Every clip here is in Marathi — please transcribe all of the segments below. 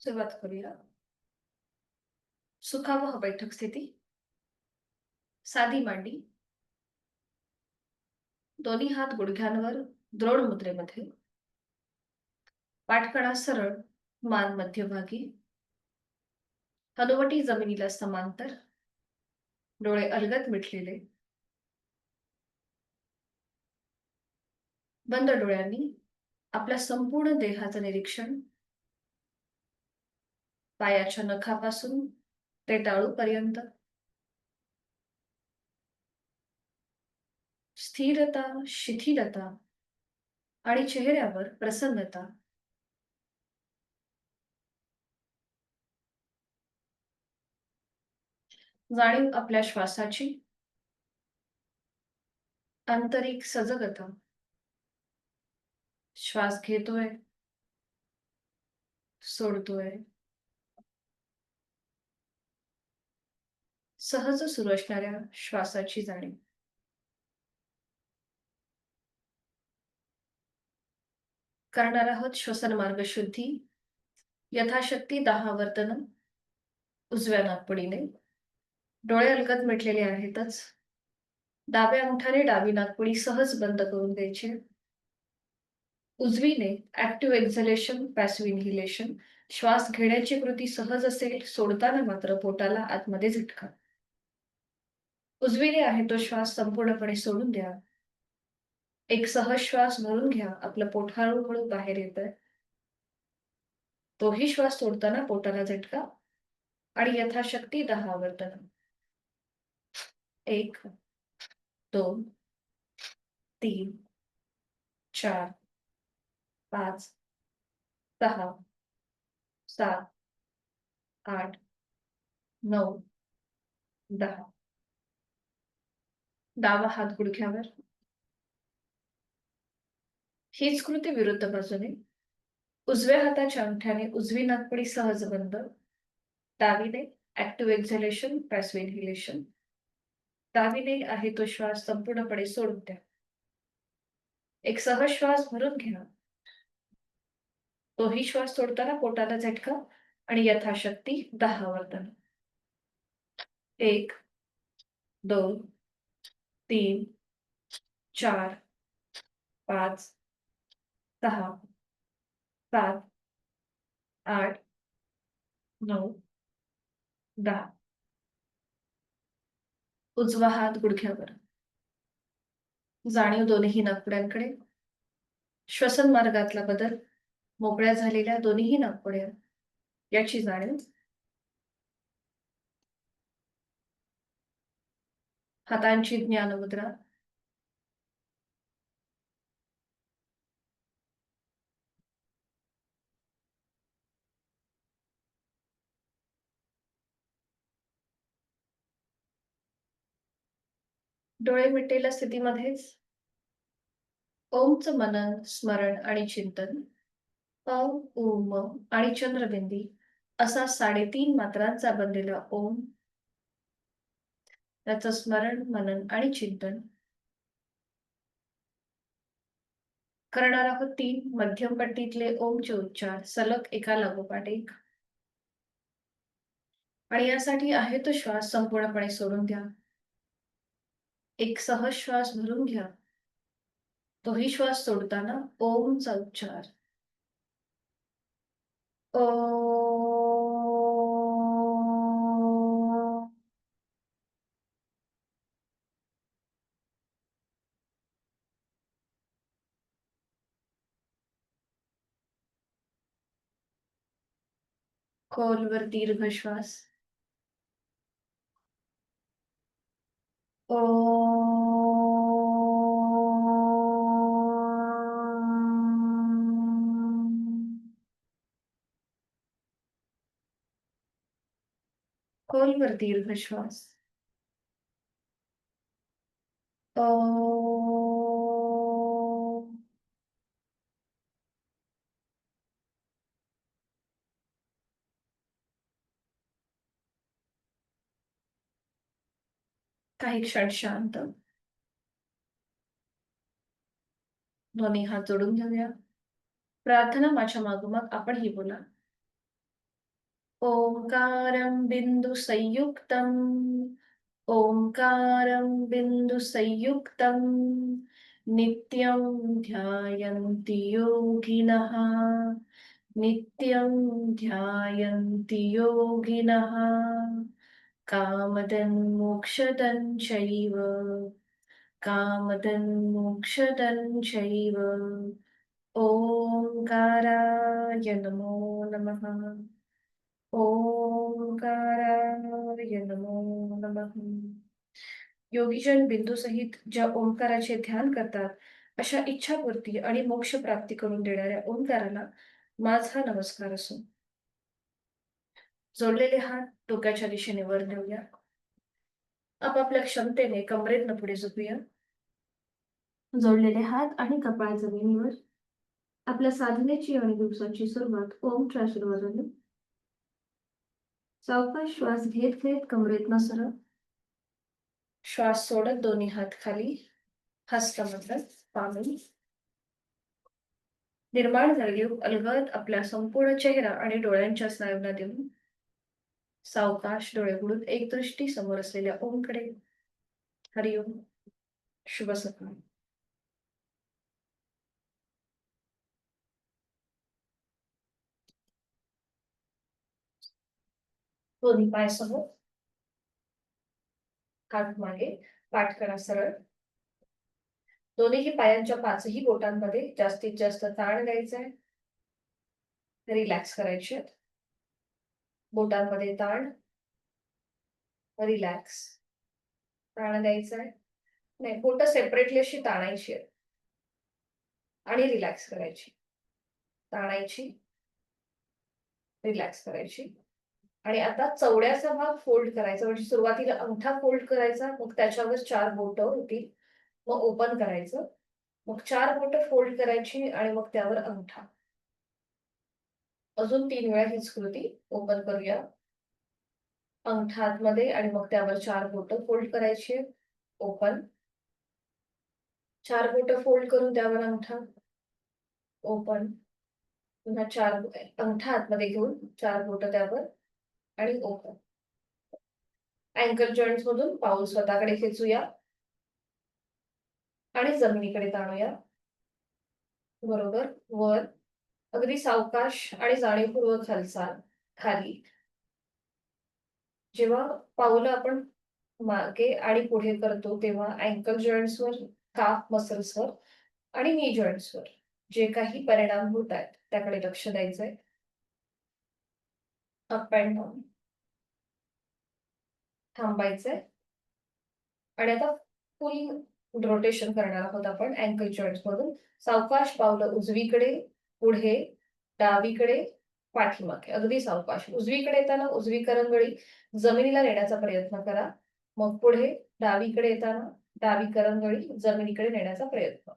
सुरुवात करूया. सुखावह बैठक स्थिती. साधी मांडी. दोन्ही हात गुडघ्यांवर द्रोण मुद्रेमध्ये. पाठकणा सरळ, मान मध्यभागी. हनुवटी जमिनीला समांतर. डोळे अलगद मिटलेले. बंद डोळ्यांनी आपल्या संपूर्ण देहाचं निरीक्षण. पायाच्या नखापासून ते टाळूपर्यंत. स्थिरता, शिथिलता आणि चेहऱ्यावर प्रसन्नता. जाणीव आपल्या श्वासाची. आंतरिक सजगता. श्वास घेतोय, सोडतोय. सहज सुरू असणाऱ्या श्वासाची जाणीव. करणार आहोत श्वसन मार्ग शुद्धी. यथाशक्ती 10 वर्तन. उजव्या नाकपुडीने. डोळे अलगद मिटलेले आहेतच. डाव्या अंगठाने डावी नाकपुडी सहज बंद करून द्यायची. उजवीने ऍक्टिव्ह एक्झलेशन, पॅसिव्ह इन्हिलेशन. श्वास घेण्याची कृती सहज असेल, सोडताना मात्र पोटाला आतमध्ये झटका. उजवीने आहे तो श्वास संपूर्णपणे सोडून द्या. एक सहज श्वास भरून घ्या. आपलं पोट हळूहळू बाहेर येतंय. तोही श्वास सोडताना पोटाला झटका आणि यथाशक्ती 10 वर्तन. 1, 2, 3, 4, 5, 6, 7, 8, 9, 10. डावा हात गुडघ्यावर. हीच कृती विरुद्ध बाजूने. उजव्या हाताच्या अंगठ्याने उजवी नाकपुडी सहज बंद. डावीने ऍक्टिव्ह एक्झलेशन, पॅसिव्ह इन्हिलेशन. डावीने आहे तो श्वास संपूर्णपणे सोडून द्या. एक सहज श्वास भरून घ्या. तोही श्वास सोडताना पोटाला झटका आणि यथाशक्ती 10 वर्तन. 1, 2, 3, 4, 5, 6, 7, 8, 9, 10. उजवा हात गुडघ्यावर. जाणीव दोन्ही नाकपुड्यांकडे. श्वसन मार्गातला बदल. मोकळ्या झालेल्या दोन्ही नाकपुड्या याची जाणीव. हातांची ज्ञानमुद्रा. डोळे मिटलेल्या स्थितीमध्येच ओमचं मनन, स्मरण आणि चिंतन. अ, उ, म आणि चंद्रबिंदी असा 3.5 मात्रांचा बनलेला ओम. त्याचं स्मरण, मनन आणि चिंतन. करणार आहोत 3 मध्यम पट्टीतले ओमचे उच्चार सलग एका लागोपाठ एक. आणि यासाठी आहे तो श्वास संपूर्णपणे सोडून द्या. एक सहज श्वास भरून घ्या. तोही श्वास सोडताना ओमचा उच्चार. ओ. खोलवर दीर्घ श्वास. ओ. खोलवर दीर्घ श्वास. ओ. काही क्षण शांत. दोन्ही हात जोडून घेऊया. प्रार्थना माझ्या मागोमाग आपणही बोला. ओंकारं बिन्दुसंयुक्तम् ओंकारं बिन्दुसंयुक्तं नित्यं ध्यायन्ति योगिनः नित्यं ध्यायन्ति योगिनः कामदं मोक्षदं चैव कामदं मोक्षदं चैव ओंकाराय नमो नमः ओंकाराय नमो नमः योगीजन बिंदूसहित ज्या ओंकाराचे ध्यान करतात अशा इच्छापूर्ती आणि मोक्ष प्राप्ती करून देणाऱ्या ओंकाराला माझा नमस्कार असो. जोडलेले हात डोक्याच्या दिशेने वर नेऊया. आपापल्या क्षमतेने कमरेतनं पुढे झोपूया. जोडलेले हात आणि कपाळ जमिनीवर. आपल्या साधनेची आणि दिवसाची सुरुवात ओमच्या आशीर्वादाने. सावकाश श्वास घेत घेत कमरेतनं सरळ. श्वास सोडत दोन्ही हात खाली. हस्तमैथुन पामील. निर्माण झालेली अलगद आपल्या संपूर्ण चेहरा आणि डोळ्यांच्या स्नायूंना देऊन सावकाश डोळे उघडून एक दृष्टी समोर असलेल्या ओमकडे. हरिओम. शुभ सकाळ. दोन्ही पाय समोर. हात मागे. पाठ करा सरळ. दोन्ही पायांच्या पाचही बोटांमध्ये जास्तीत जास्त ताण द्यायचा आहे. रिलॅक्स करायचे. बोटांमध्ये ताण. रिलॅक्स. ताण द्यायचा आहे. नाही, बोट सेपरेटली अशी ताणायची आहे आणि रिलॅक्स करायची. ताणायची. रिलॅक्स करायची. आणि आता चवड्याचा भाग फोल्ड करायचा. म्हणजे सुरुवातीला अंगठा फोल्ड करायचा, मग त्याच्यावर 4 बोट होतील, मग ओपन करायचं. मग 4 बोट फोल्ड करायची आणि मग त्यावर अंगठा. अजून 3 वेळा हीच कृती ओपन करूया. अंगठा आतमध्ये आणि मग त्यावर 4 बोट फोल्ड करायची. ओपन. 4 बोट फोल्ड करून त्यावर अंगठा. ओपन. पुन्हा 4 अंगठा आतमध्ये घेऊन 4 बोट त्यावर आणि ओपन. अँकल जॉईंट्स मधून पाऊल स्वतःकडे खेचूया आणि जमिनीकडे ताणूया. बरोबर. वर. अगदी सावकाश आणि जाणीवपूर्वक हालचाल. खाली. जेव्हा पाऊलं आपण मागे आणि पुढे करतो तेव्हा अँकल जॉईंट्सवर, काफ मसल्सवर आणि नी जॉईंट्सवर जे काही परिणाम होत आहेत त्याकडे लक्ष द्यायचंय. Up and down. थांबायचंय. आणि आता फुल रोटेशन करणार आहोत आपण अँकल जॉईंट्स मधून. सावकाश पावलं उजवीकडे, पुढे, डावीकडे, पाठीमागे. अगदी सावकाश. उजवीकडे येताना उजवी करंगळी जमिनीला नेण्याचा प्रयत्न करा. मग पुढे डावीकडे येताना डावी करंगळी जमिनीकडे नेण्याचा प्रयत्न.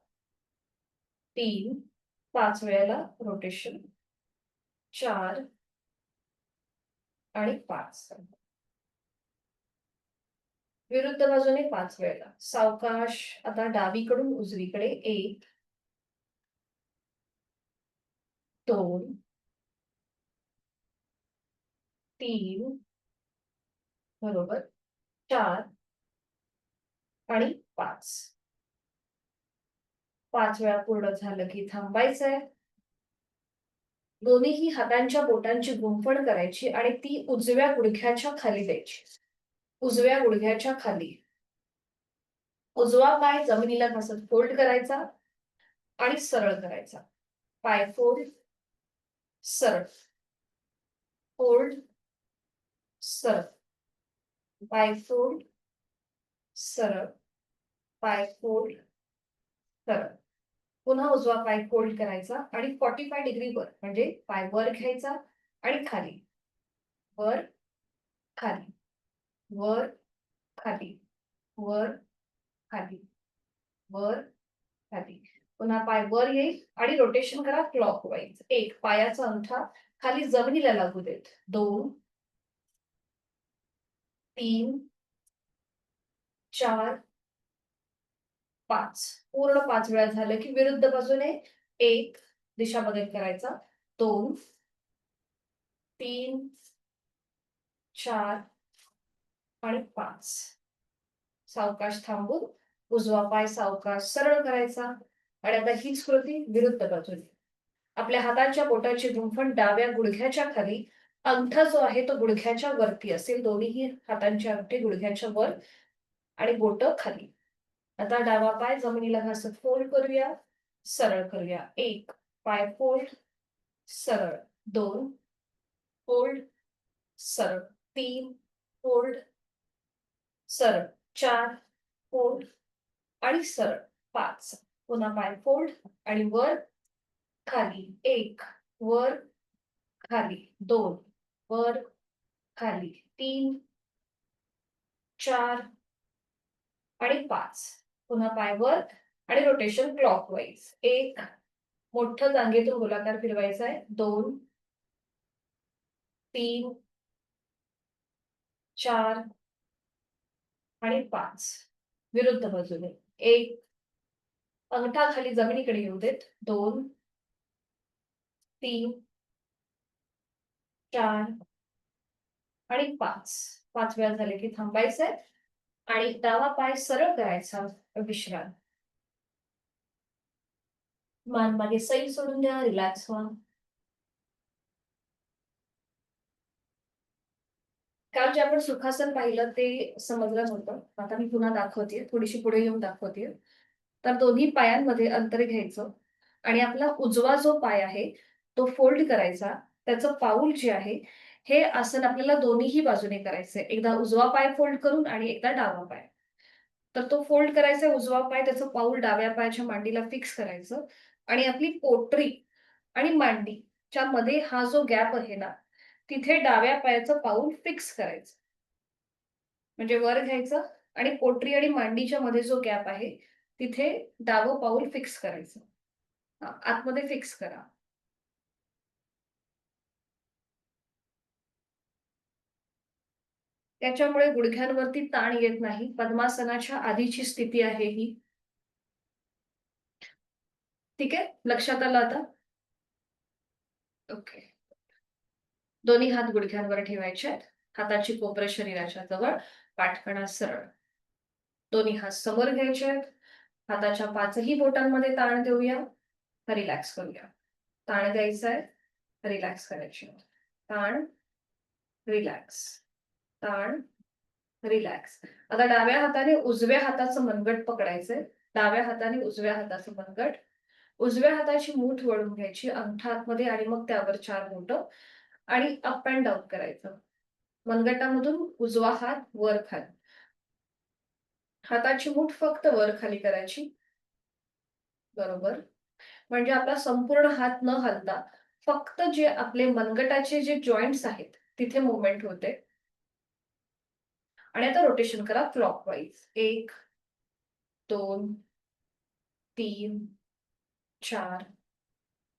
3 5 वेळेला रोटेशन. 4 आणि 5. विरुद्ध बाजूने 5 वेळेला. सावकाश. आता डावीकडून उजवीकडे. 1 2 3 बरोबर. 4 आणि 5. 5 वेळा पूर्ण झालं की थांबायचंय. दोन्हीही हातांच्या बोटांची गुंफण करायची आणि ती उजव्या गुडघ्याच्या खाली द्यायची. उजव्या गुडघ्याच्या खाली. उजवा पाय जमिनीला घासत फोल्ड करायचा आणि सरळ करायचा. पाय फोल्ड. सरळ. फोल्ड. सरळ. पाय फोल्ड. सरळ. पाय फोल्ड. सरळ. पुन्हा उजवा पाय फोल्ड करायचा आणि 45 डिग्री वर म्हणजे पाय वर घ्यायचा आणि खाली. वर खाली. वर खाली. वर खाली. वर खाली. पुन्हा पाय वर येईल आणि रोटेशन करा क्लॉकवाईज. 1 पायाचा अंगठा खाली जमिनीला लागू देत. 2 3 4 5. पूर्ण 5 वेळा झालं की विरुद्ध बाजूने 1 दिशा बदल करायचा. 2 3 4 आणि 5. सावकाश थांबून उजवा पाय सावकाश सरळ करायचा आणि आता हीच कृती विरुद्ध बाजूने. आपल्या हाताच्या बोटाची गुंफण डाव्या गुडघ्याच्या खाली, अंगठा जो आहे तो गुडघ्याच्या वरती असेल. दोन्हीही हातांचे अंगठे गुडघ्याच्या वर आणि बोट खाली. आता डावा पाय जमिनीला घासत फोल्ड करूया, सरळ करूया. 1 पाय फोल्ड, सरळ. 2 फोल्ड, सरळ. 3 फोल्ड, सरळ. 4 फोल्ड आणि सरळ. 5 पुन्हा पाय फोल्ड आणि वर खाली. 1 वर खाली. 2 वर खाली. 3 4 आणि 5 पुन्हा पाय वर आणि रोटेशन क्लॉकवाईज. 1 मोठं जांघेतून गोलाकार फिरवायचा आहे. 2 3 4 आणि 5 विरुद्ध बाजूने. 1 अंगठा खाली जमिनीकडे येऊ देत. 2 3 4 आणि 5. 5 वेळा झाले की थांबायचंय आणि डावा पाय सरळ करायचा. विश्रांत. मान मागे सैल सोडून द्या. रिलॅक्स व्हा. काल जे आपण सुखासन पाहिलं ते समजलं नव्हतं. आता मी पुन्हा दाखवते. थोडीशी पुढे येऊन दाखवते. तर दोन्ही पायांमध्ये अंतर घ्यायचं आणि आपला उजवा जो पाय आहे तो फोल्ड करायचा. त्याचं पाऊल जे आहे हे आसन आपल्याला दोन्हीही बाजूने करायचंय. एकदा उजवा पाय फोल्ड करून आणि एकदा डावा पाय. तर तो फोल्ड करायचा उजवा पाय, त्याचं पाऊल डाव्या पायाच्या मांडीला फिक्स करायचं आणि आपली पोटरी आणि मांडीच्या मध्ये हा जो गॅप आहे ना, तिथे डाव्या पायाचं पाऊल फिक्स करायचं. म्हणजे वर घ्यायचं आणि पोटरी आणि मांडीच्या मध्ये जो गॅप आहे तिथे डावं पाऊल फिक्स करायचं. आतमध्ये फिक्स करा. त्याच्यामुळे गुडघ्यांवरती ताण येत नाही. पद्मासनाच्या आधीची स्थिती आहे ही. ठीक आहे, लक्षात आलं आता? ओके. दोन्ही हात गुडघ्यांवर ठेवायचे आहेत. हाताची कोपरं शरीराच्या जवळ, पाठकणा सरळ. दोन्ही हात समोर घ्यायचे आहेत. हाताच्या पाचही बोटांमध्ये ताण देऊया. रिलॅक्स करूया. ताण द्यायचा आहे. रिलॅक्स करायचे. ताण, रिलॅक्स. ताण, रिलॅक्स. आता डाव्या हाताने उजव्या हाताचं मनगट पकडायचंय. डाव्या हाताने उजव्या हाताचं मनगट. उजव्या हाताची मूठ वळून घ्यायची अंगठा आतमध्ये आणि मग त्यावर 4 बोटं आणि अप अँड डाऊन करायचं. मनगटामधून उजवा हात वर खाली. हाताची मूठ फक्त वर खाली करायची. बरोबर. म्हणजे आपला संपूर्ण हात न हलता फक्त जे आपले मनगटाचे जे जॉइंट्स आहेत तिथे मुवमेंट होते. आणि आता रोटेशन करा क्लॉकवाईज. 1 2 3 4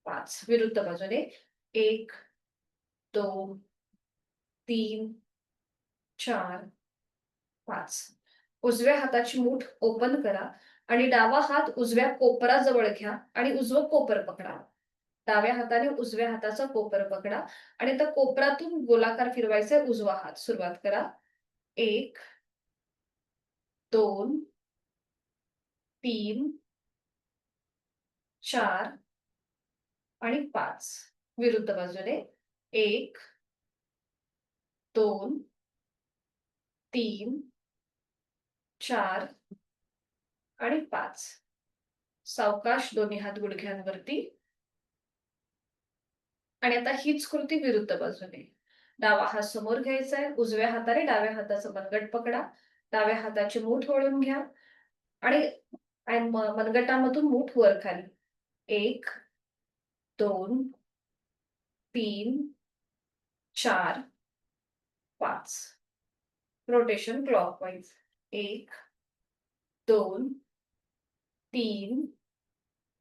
5 विरुद्ध बाजूने. 1 2 3 4 5. उजव्या हाताची मूठ ओपन करा आणि डावा हात उजव्या कोपराजवळ घ्या आणि उजवं कोपर पकडा. डाव्या हाताने उजव्या हाताचा कोपर पकडा आणि त्या कोपरातून गोलाकार फिरवायचा उजवा हात. सुरुवात करा. 1 2 3 4 आणि 5. विरुद्ध बाजूने. 1 2 3 4 आणि 5. सावकाश दोन्ही हात गुडघ्यांवरती. आणि आता हीच कृती विरुद्ध बाजूने. डावा हात समोर घ्यायचा आहे. उजव्या हाताने डाव्या हाताचं मनगट पकडा. डाव्या हाताची मूठ वळून घ्या आणि मनगटामधून मूठ वर खाली. 1 2 3 4 5. Rotation clockwise. 1 2 3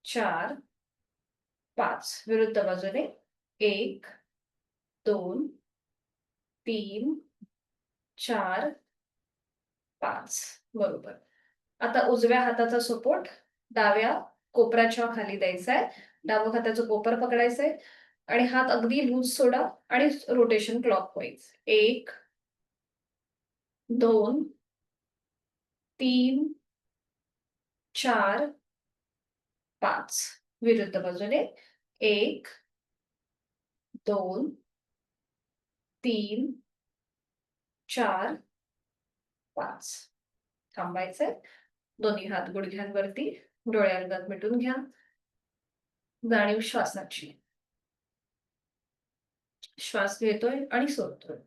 4 5. विरुद्ध बाजूने. 1 2 3 4 5. बरोबर. आता उजव्या हाताचा सपोर्ट डाव्या कोपराच्या खाली द्यायचा आहे. डावं हाताचं कोपर पकडायचंय आणि हात अगदी लूज सोडा आणि रोटेशन क्लॉकवाईज. 1 2 3 4 5 विरुद्ध बाजूने 1 2 3 4 5 थांबायचंय. दोन्ही हात गुडघ्यांवरती, डोळे अलगद मिटून घ्या. जाणीव श्वासाची. श्वास घेतोय आणि सोडतोय.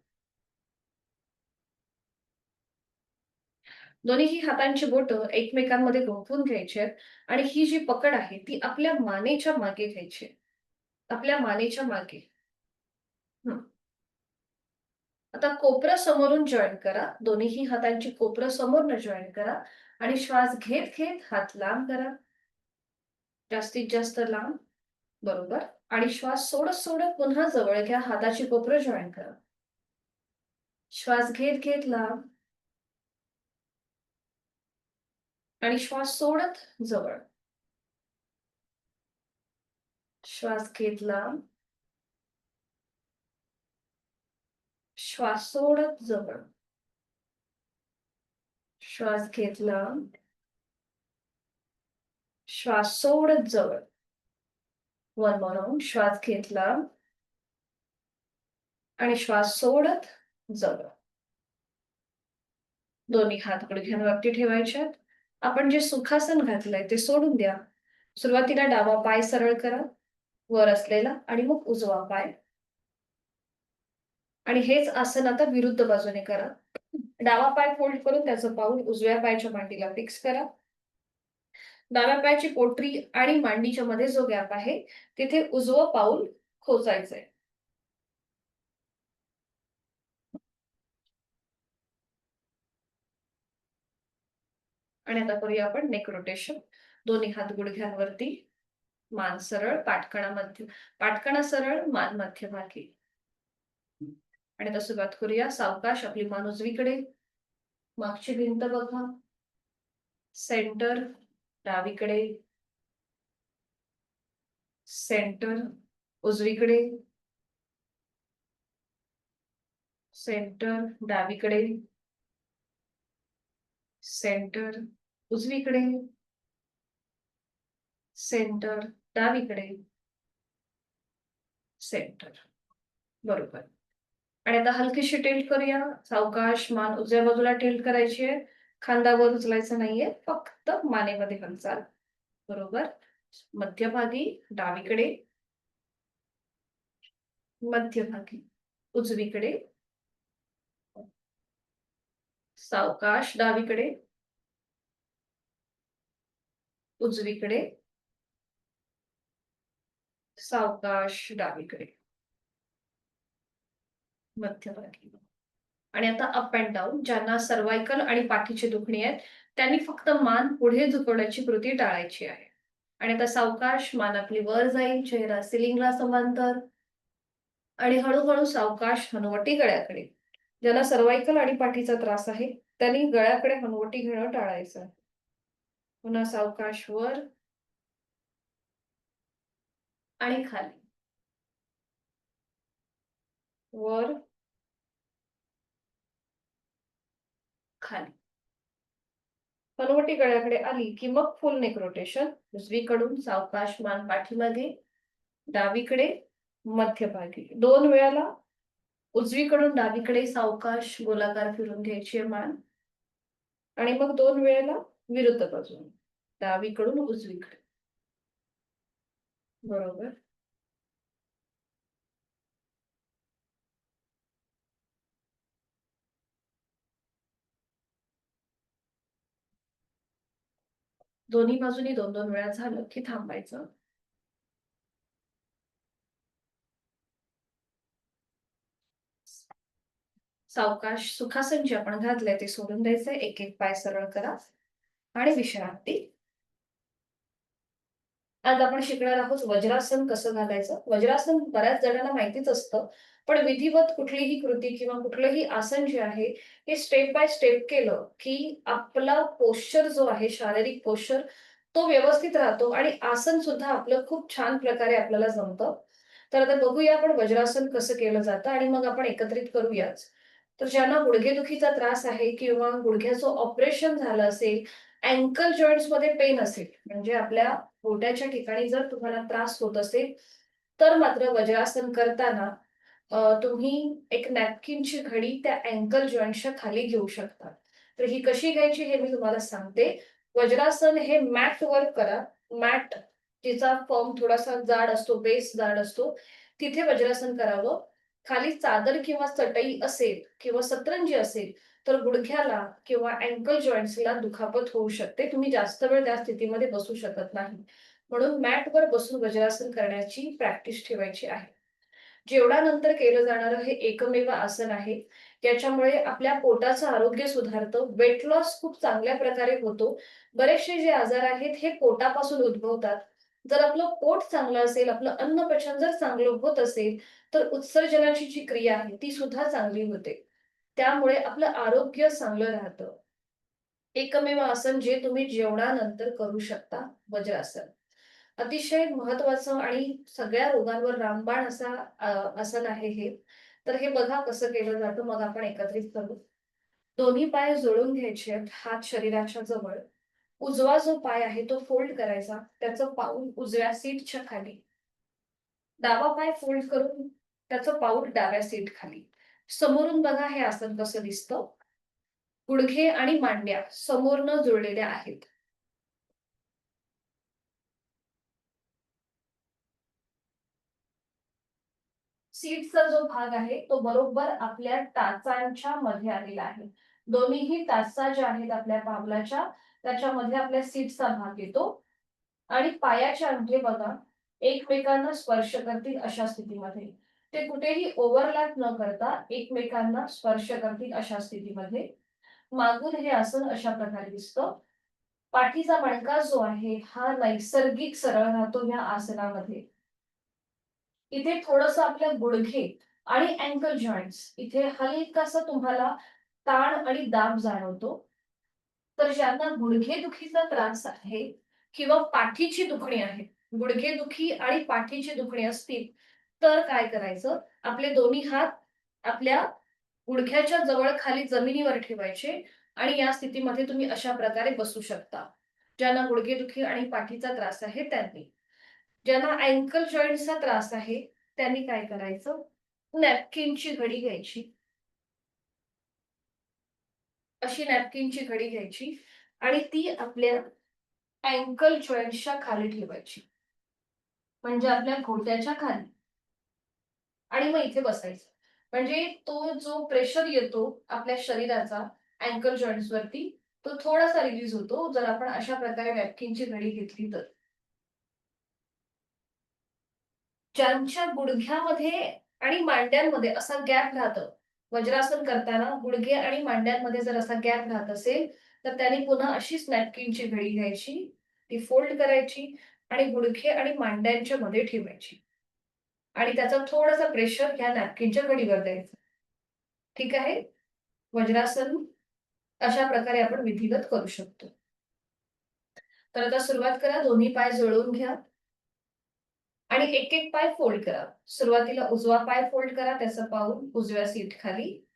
दोन्हीही हातांची बोटं एकमेकांमध्ये गुंफून घ्यायची आहेत आणि ही जी पकड आहे ती आपल्या मानेच्या मागे घ्यायची आहे. आपल्या मानेच्या मागे. हं. आता कोपरं समोरून जॉईन करा. दोन्हीही हातांची कोपरं समोरनं जॉईन करा आणि श्वास घेत घेत हात लांब करा. जास्तीत जास्त लांब. बरोबर. आणि श्वास सोडत सोडत पुन्हा जवळ घ्या. हाताची कोपरं जॉईन करा. श्वास घेत घेत लांब आणि श्वास सोडत जवळ. श्वास घेत लांब. श्वास सोडत जवळ. श्वास घेत लांब. श्वास सोडत जवळ. One more round. श्वास घेत लांब आणि श्वास सोडत जवळ. दोन्ही हात गुडघ्यांवरती ठेवायचे. आपण जे सुखासन घातलंय ते सोडून द्या. सुरुवातीला डावा पाय सरळ करा, वर असलेला, आणि मग उजवा पाय. आणि हेच आसन आता विरुद्ध बाजूने करा. डावा पाय फोल्ड करून त्याचं पाऊल उजव्या पायाच्या मांडीला फिक्स करा. डाव्या पायाची पोटरी आणि मांडीच्या मध्ये जो गॅप आहे तिथे उजवं पाऊल खोचायचंय. आणि आता करूया आपण नेक रोटेशन. दोन्ही हात गुडघ्यांवरती, मान सरळ, पाठकणा सरळ, मान मध्यभागी. आणि आता सुरुवात करूया. सावकाश आपली मान उजवीकडे, मागची भिंत बघा, सेंटर डावीकडे, सेंटर उजवीकडे, सेंटर डावीकडे, सेंटर उजवीकडे, सेंटर डावीकडे, सेंटर. बरोबर. आणि आता हलकीशी टिल्ट करूया. सावकाश मान उजव्या बाजूला टिल्ट करायची आहे. खांदावर उचलायचं नाहीये, फक्त मानेमध्ये हालचाल. बरोबर. मध्यभागी डावीकडे, मध्यभागी उजवीकडे, सावकाश डावीकडे, उजवीकडे, सावकाश डावीकडे, मध्यभागी. आणि आता अप अँड डाऊन. ज्यांना सर्वायकल आणि पाठीची दुखणी आहेत त्यांनी फक्त मान पुढे झुकवण्याची कृती टाळायची आहे. आणि आता सावकाश मान आपली वर जाईल, चेहरा सिलिंगला समांतर, आणि हळूहळू सावकाश हनुवटी गळ्याकडे. ज्यांना सर्वायकल आणि पाठीचा त्रास आहे त्यांनी गळ्याकडे हनुवटी घेणं टाळायचं. पुन्हा सावकाश वर आणि खाली, वर खाली. हनुवटी गळ्याकडे आली की मग फुल नेक रोटेशन. उजवीकडून सावकाश मान पाठीमागे, डावीकडे, मध्यभागी. 2 वेळाला उजवीकडून डावीकडे सावकाश गोलाकार फिरून घ्यायची मान. आणि मग 2 वेळेला विरुद्ध बाजूने, डावीकडून उजवीकडे. बरोबर. दोन्ही बाजूनी 2-2 वेळा झालं की थांबायचं. सावकाश सुखासन जे आपण घातलंय ते सोडून द्यायचंय. एक एक पाय सरळ करा आणि विश्रांती. आज आपण शिकणार आहोत वज्रासन कसं घालायचं. वज्रासन बऱ्याच जणांना माहितीच असतं, पण विधिवत कुठलीही कृती किंवा कुठलंही आसन जे आहे हे स्टेप बाय स्टेप केलं की आपला पोश्चर जो आहे, शारीरिक पोश्चर, तो व्यवस्थित राहतो आणि आसन सुद्धा आपलं खूप छान प्रकारे आपल्याला जमतं. तर आता बघूया आपण वज्रासन कसं केलं जातं आणि मग आपण एकत्रित करूयाच. तर ज्यांना गुडघेदुखीचा त्रास आहे किंवा गुडघ्याचं ऑपरेशन झालं असेल, अँकल जॉइंट्स मध्ये पेन असेल, म्हणजे आपल्या पोटाच्या ठिकाणी जर तुम्हाला त्रास होत असेल, तर मात्र वज्रासन करताना तुम्ही एक नॅपकिनची घडी त्या अँकल जॉइंटच्या खाली घेऊ शकता. तर ही कशी घ्यायची हे मी तुम्हाला सांगते. वज्रासन हे मॅटवर करा. मॅट तिचा फॉर्म थोडासा जाड असतो, बेस जाड असतो. तिथे वज्रासन करावं. खाली चादर किंवा चटई असेल किंवा सतरंजी असेल, तर गुडघ्याला किंवा अँकल जॉइंट्सला दुखापत होऊ शकते. तुम्ही जास्त वेळ त्या स्थितीमध्ये बसू शकत नाही. म्हणून मॅटवर बसून वज्रासन करण्याची प्रॅक्टिस ठेवायची आहे. जेवणानंतर केलं जाणारं हे एकमेव आसन आहे. याच्यामुळे आपल्या पोटाचं आरोग्य सुधारतं. वेट लॉस खूप चांगल्या प्रकारे होतो. बरेचसे जे आजार आहेत हे पोटापासून उद्भवतात. जर आपलं पोट चांगलं असेल, आपलं अन्नपचन जर चांगलं होत असेल, तर उत्सर्जनाची जी क्रिया आहे ती सुद्धा चांगली होते. त्यामुळे आपलं आरोग्य चांगलं राहतं. एकमेव आसन जे तुम्ही जेवणानंतर करू शकता, वज्रासन. अतिशय महत्वाचं आणि सगळ्या रोगांवर रामबाण आसन आहे हे. तर हे बघा कसं केलं जातं, मग आपण एकत्रित करू. दोन्ही पाय जोडून घ्यायचे आहेत, हात शरीराच्या जवळ. उजवा जो पाय आहे तो फोल्ड करायचा, त्याचं पाऊल उजव्या सीटच्या खाली. डावा पाय फोल्ड करून त्याचं पाऊल डाव्या सीट खाली. समोरून बघा हे आसन कसं दिसतं. गुडघे आणि मांड्या समोरनं जुळलेल्या आहेत. सीटचा जो भाग आहे तो बरोबर आपल्या टाचांच्या मध्ये आलेला आहे. दोन्हीही टाचा ज्या आहेत आपल्या पावलाच्या, त्याच्यामध्ये आपल्या सीटचा भाग येतो आणि पायाचे अंगठे बघा एकमेकांना स्पर्श करतील अशा स्थितीमध्ये. ते कुठेही ओव्हरलॅप न करता एकमेकांना स्पर्श करतील अशा स्थितीमध्ये. मागून हे आसन अशा प्रकारे दिसतं. पाठीचा मणका जो आहे हा नैसर्गिक सरळ राहतो या आसनामध्ये. इथे थोडंसं आपल्या गुडघे आणि अँकल जॉइंट्स इथे हलकासा तुम्हाला ताण आणि दाब जाणवतो. तर ज्यांना गुडघेदुखीचा त्रास आहे किंवा पाठीची दुखणी आहे, गुडघेदुखी आणि पाठीची दुखणी असतील, तर काय करायचं? आपले दोन्ही हात आपल्या गुडघ्याच्या जवळ खाली जमिनीवर ठेवायचे आणि या स्थितीमध्ये तुम्ही अशा प्रकारे बसू शकता. ज्यांना गुडघेदुखी आणि पाठीचा त्रास आहे त्यांनी. ज्यांना अँकल जॉइंटचा त्रास आहे, त्यांनी काय करायचं? नॅपकिनची घडी घ्यायची. अशी नॅपकिनची घडी घ्यायची आणि ती आपल्या अँकल जॉइंटच्या खाली ठेवायची. म्हणजे आपल्या घोट्याच्या खाली आणि मग इथे बसायचं. म्हणजे तो जो प्रेशर येतो आपल्या शरीराचा अँकल जॉइंट्स वरती, तो थोडासा रिलीज होतो, जर आपण अशा प्रकारे नॅपकिनची घडी घेतली तर. ज्यांच्या गुडघ्यामध्ये आणि मांड्यांमध्ये असा गॅप राहतं, वज्रासन करताना गुडघे आणि मांड्यांमध्ये जर असा गॅप राहत असेल, तर त्यांनी पुन्हा अशीच नॅपकिनची घडी घ्यायची, ती फोल्ड करायची आणि गुडघे आणि मांड्यांच्या मध्ये ठेवायची आणि त्याचा थोडासा प्रेशर ह्या नॅपकिनच्या घडीवर द्यायचा. ठीक आहे? वज्रासन अशा प्रकारे आपण विधिवत करू शकतो. तर आता सुरुवात करा. दोन्ही पाय जुळवून घ्या. आणि एक-एक पाय फोल्ड करा. सुरुवातीला उजवा पाय फोल्ड करा, त्याचं पाऊल उजव्या सीट खाली.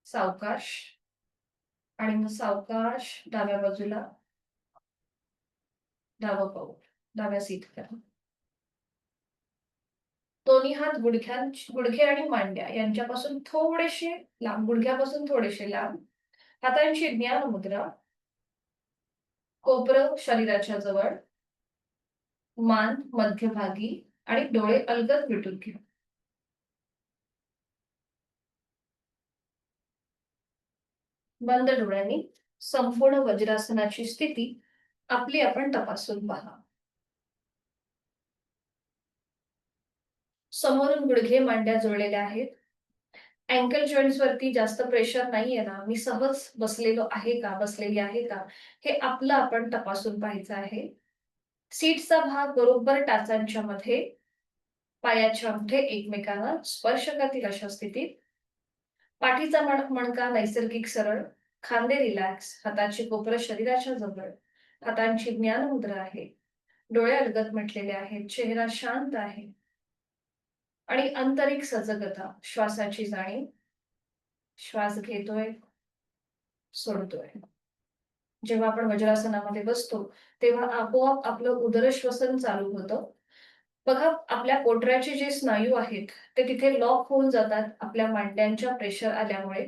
सावकाश आणि मग सावकाश डाव्या बाजूला, डावं पाऊल, डाव्या सीट करा. दोन्ही हात गुडघे आणि मांड्या यांच्यापासून थोडेसे लांब, गुडघ्यापासून थोडेसे लांब. हातांची ज्ञान मुद्रा, कोपरं शरीराच्या जवळ, मान मध्यभागी आणि डोळे अलगद मिटून घ्या. बंद डोळ्यांनी संपूर्ण वज्रासनाची स्थिती आपली आपण तपासून पहा. समोरून गुडघे मांड्या जुळलेल्या आहेत. अँकल जॉइंट्स वरती जास्त प्रेशर नाहीये ना, मी सहज बसलेलो आहे का, बसलेली आहे का, हे आपलं आपण तपासून पाहायचं आहे. सीटचा भाग बरोबर टाचांच्या मध्ये, पायाचे अंगठे एकमेकांना स्पर्श करतील अशा स्थितीत. पाठीचा मणका नैसर्गिक सरळ, खांदे रिलॅक्स, हाताची कोपरं शरीराच्या जवळ, हातांची ज्ञान मुद्रा आहे, डोळे अलगद मिटलेले आहेत, चेहरा शांत आहे आणि आंतरिक सजगता, श्वासाची जाणीव. श्वास घेतोय, सोडतोय. जेव्हा आपण वज्रासनामध्ये बसतो, तेव्हा आपोआप आपलं उदरश्वसन चालू होतं. बघा, आपल्या पोटऱ्याचे जे स्नायू आहेत, ते तिथे लॉक होऊन जातात आपल्या मांड्यांच्या प्रेशर आल्यामुळे.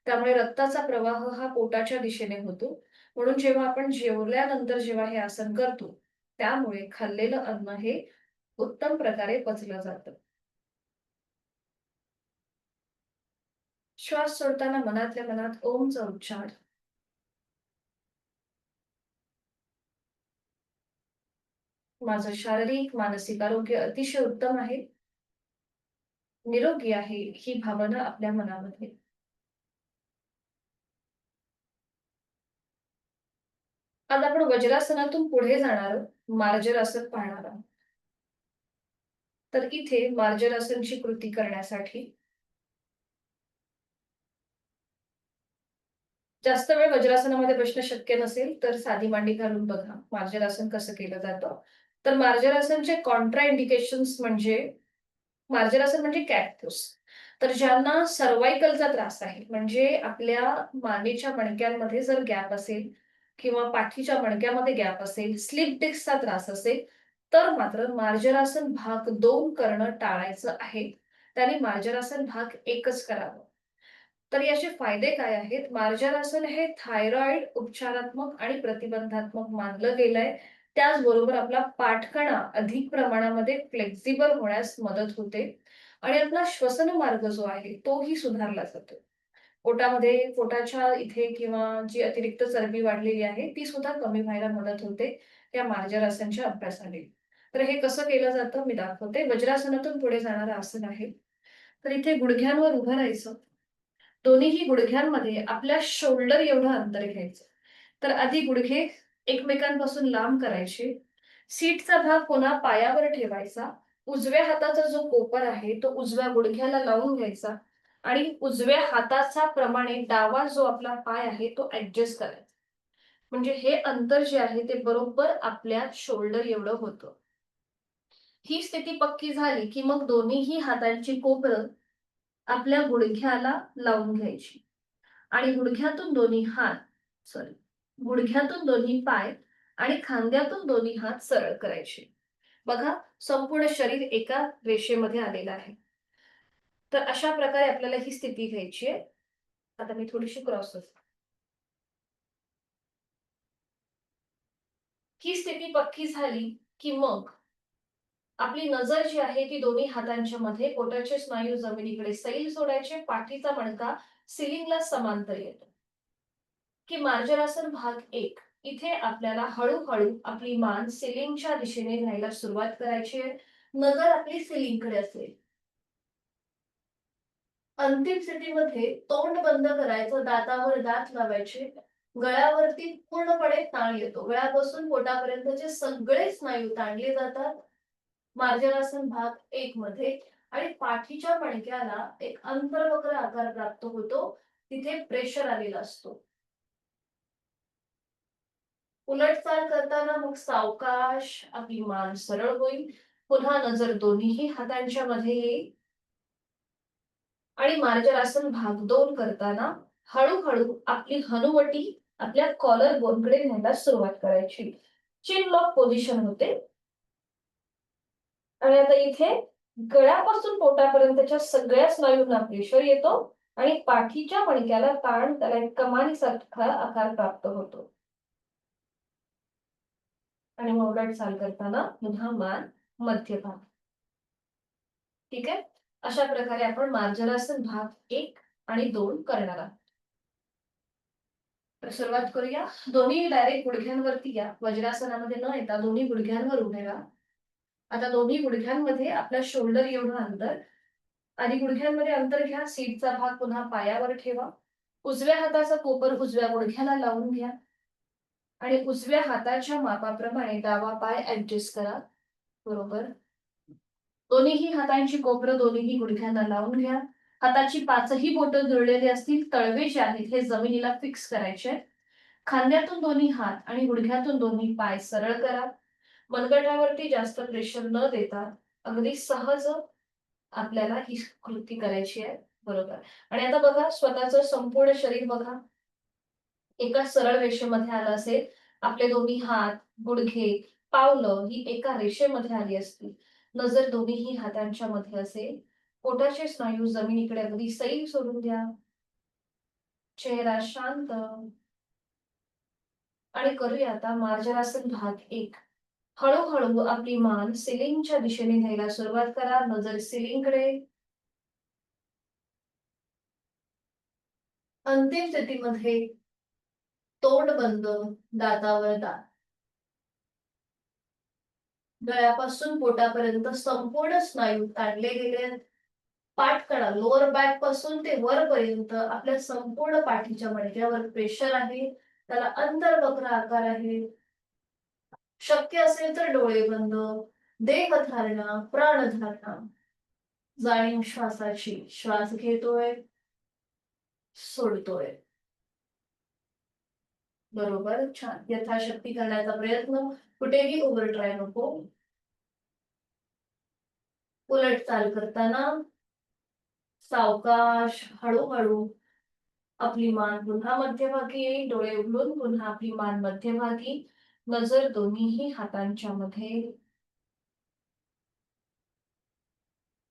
त्यामुळे रक्ताचा प्रवाह हा पोटाच्या दिशेने होतो. म्हणून जेव्हा आपण जेवल्यानंतर जेव्हा हे आसन करतो, त्यामुळे खाल्लेलं अन्न हे उत्तम प्रकारे पचलं जातं. श्वास सोडताना मनातल्या मनात ओमचा उच्चार. माझं शारीरिक, मानसिक आरोग्य अतिशय उत्तम आहे, निरोगी आहे, ही भावना आपल्या मनामध्ये. आज आपण वज्रासनातून पुढे जाणार आहोत, मार्जरासन पाहणार आहोत. तर इथे मार्जरासनची कृती करण्यासाठी जास्त वेळ वज्रासनामध्ये बसणं शक्य नसेल, तर साधी मांडी घालून बघा मार्जरासन कसं केलं जातं. तर मार्जरासनचे कॉन्ट्रा इंडिकेशन्स म्हणजे मार्जरासन म्हणजे कॅक्टस. तर ज्यांना सर्व्हायकलचा त्रास आहे, म्हणजे आपल्या मानेच्या मणक्यांमध्ये जर गॅप असेल किंवा पाठीच्या मणक्यामध्ये गॅप असेल, स्लिप डिस्कचा त्रास असेल, तर मात्र मार्जरासन भाग 2 करणं टाळायचं आहे. त्याने मार्जरासन भाग 1च करावं. तर याचे फायदे काय आहेत? मार्जरासन हे थायरॉइड उपचारात्मक आणि प्रतिबंधात्मक मानलं गेलंय. त्याचबरोबर आपला पाठकणा अधिक प्रमाणामध्ये फ्लेक्सिबल होण्यास मदत होते आणि आपला श्वसन मार्ग जो आहे तोही सुधारला जातो. पोटामध्ये पोटाच्या इथे किंवा जी अतिरिक्त चरबी वाढलेली आहे ती सुद्धा कमी व्हायला मदत होते या मार्जरासनच्या अभ्यासाने. तर हे कसं केलं जातं मी दाखवते. वज्रासनातून पुढे जाणारं आसन आहे. तर इथे गुडघ्यांवर उभं राहायचं. दोन्हीही गुडघ्यांमध्ये आपल्या शोल्डर एवढं अंतर घ्यायचं. तर आधी गुडघे एकमेकांपासून लांब करायचे. सीटचा भाग पुन्हा पायावर ठेवायचा. उजव्या हाताचा जो कोपर आहे तो उजव्या गुडघ्याला लावून घ्यायचा आणि उजव्या हाताचा प्रमाणे डावा जो आपला पाय आहे तो ऍडजस्ट करायचा. म्हणजे हे अंतर जे आहे ते बरोबर आपल्या शोल्डर एवढं होतं. ही स्थिती पक्की झाली की मग दोन्हीही हातांची कोपरं आपल्या गुडघ्याला लावून घ्यायची. आणि गुडघ्यातून दोन्ही हात सॉरी गुडघ्यातून दोन्ही पाय आणि खांद्यातून दोन्ही हात सरळ करायचे. बघा, संपूर्ण शरीर एका रेषेमध्ये आलेलं आहे. तर अशा प्रकारे आपल्याला ही स्थिती घ्यायची आहे. आता मी थोडीशी क्रॉस होते. ही स्थिती पक्की झाली की मग आपली नजर जी आहे ती दोन्ही हातांच्या मध्ये पोटाचे स्नायू जमिनीकडे सैल सोडायचे. पाठीचा मणका सिलिंगला समांतर येतो. की मार्जरासन भाग 1. इथे आपल्याला हळूहळू आपली मान सिलिंगच्या दिशेने न्यायला सुरुवात करायची आहे. नजर आपली सिलिंगकडे असेल. अंतिम स्थितीमध्ये तोंड बंद करायचं, दातावर दात लावायचे. गळ्यावरती पूर्णपणे ताण येतो. गळ्यापासून पोटापर्यंतचे सगळे स्नायू ताणले जातात मार्जरासन भाग 1 मध्ये आणि पाठीच्या मणक्याला एक अंतर्वक्र आकार प्राप्त होतो. तिथे प्रेशर आलेला असतो. उलटचाल करताना मग सावकाश आपली मान सरळ होईल. पुन्हा नजर दोन्हीही हातांच्या मध्ये येईल आणि मार्जरासन भाग 2 करताना हळूहळू आपली हनुवटी आपल्या कॉलर बोनकडे न्यायला सुरुवात करायची. चिन लॉक पोझिशन होते आणि आता इथे गळ्यापासून पोटापर्यंतच्या सगळ्या स्नायूंना प्रेशर येतो आणि पाठीच्या मणक्याला ताण त्याला एक कमानीसारखा आकार प्राप्त होतो. आणि मग उलटचाल करताना पुन्हा मान मध्यभागी. ठीक आहे. अशा प्रकारे आपण मार्जरासन भाग 1 आणि 2 करणार आहोत. तर सुरुवात करूया. दोन्ही डायरेक्ट गुडघ्यांवरती या. वज्रासनामध्ये न येता दोन्ही गुडघ्यांवर उभे राहा. आता दोन्ही गुडघ्यांमध्ये आपल्या शोल्डर एवढं अंतर. आधी गुडघ्यांमध्ये अंतर घ्या. सीटचा भाग पुन्हा पायावर ठेवा. उजव्या हाताचा कोपर उजव्या गुडघ्याला लावून घ्या आणि उजव्या हाताच्या मापाप्रमाणे डावा पाय ऍडजस्ट करा. बरोबर. दोन्हीही हातांची कोपरं दोन्हीही गुडघ्यांना लावून घ्या. हाताची 5ही बोटं जुळलेली असतील. तळवे जे आहेत हे जमिनीला फिक्स करायचे आहेत. खांद्यातून दोन्ही हात आणि गुडघ्यातून दोन्ही पाय सरळ करा. मनगटावरती जास्त प्रेशर न देता अगदी सहज आपल्याला ही कृती करायची आहे. बरोबर. आणि आता बघा स्वतःचं संपूर्ण शरीर बघा. एका सरळ रेषेमध्ये आलं असेल. आपले दोन्ही हात, गुडघे, पावलं ही एका रेषेमध्ये आली असतील. नजर दोन्हीही हातांच्या मध्ये असेल. पोटाचे स्नायू जमिनीकडे अगदी सैल सोडून द्या. चेहरा शांत. आणि करूया आता मार्जरासन भाग 1. हळूहळू आपली मान सिलिंगच्या दिशेने न्यायला सुरुवात करा. नजर सिलिंगकडे. अंतिम स्थितीमध्ये तोंड बंद, दातावर दात. गळ्यापासून पोटापर्यंत संपूर्ण स्नायू ताणले गेले आहेत. पाठकडा लोअर बॅक पासून ते वरपर्यंत आपल्या संपूर्ण पाठीच्या मणक्यावर प्रेशर आहे. त्याला अंतर्वक्र आकार आहे. शक्य असेल तर डोळे बंद. देहधारणा, प्राणधारणा. जाणीव श्वासाची. श्वास घेतोय, सोडतोय. बरोबर, छान. यथाशक्ती करण्याचा प्रयत्न. कुठेही ओव्हर ट्राय नको. उलट चाल करताना सावकाश हळूहळू आपली मान पुन्हा मध्यभागी येईल. डोळे उघडून पुन्हा आपली मान मध्यभागी. नजर दोन्हीही हातांच्या मध्ये.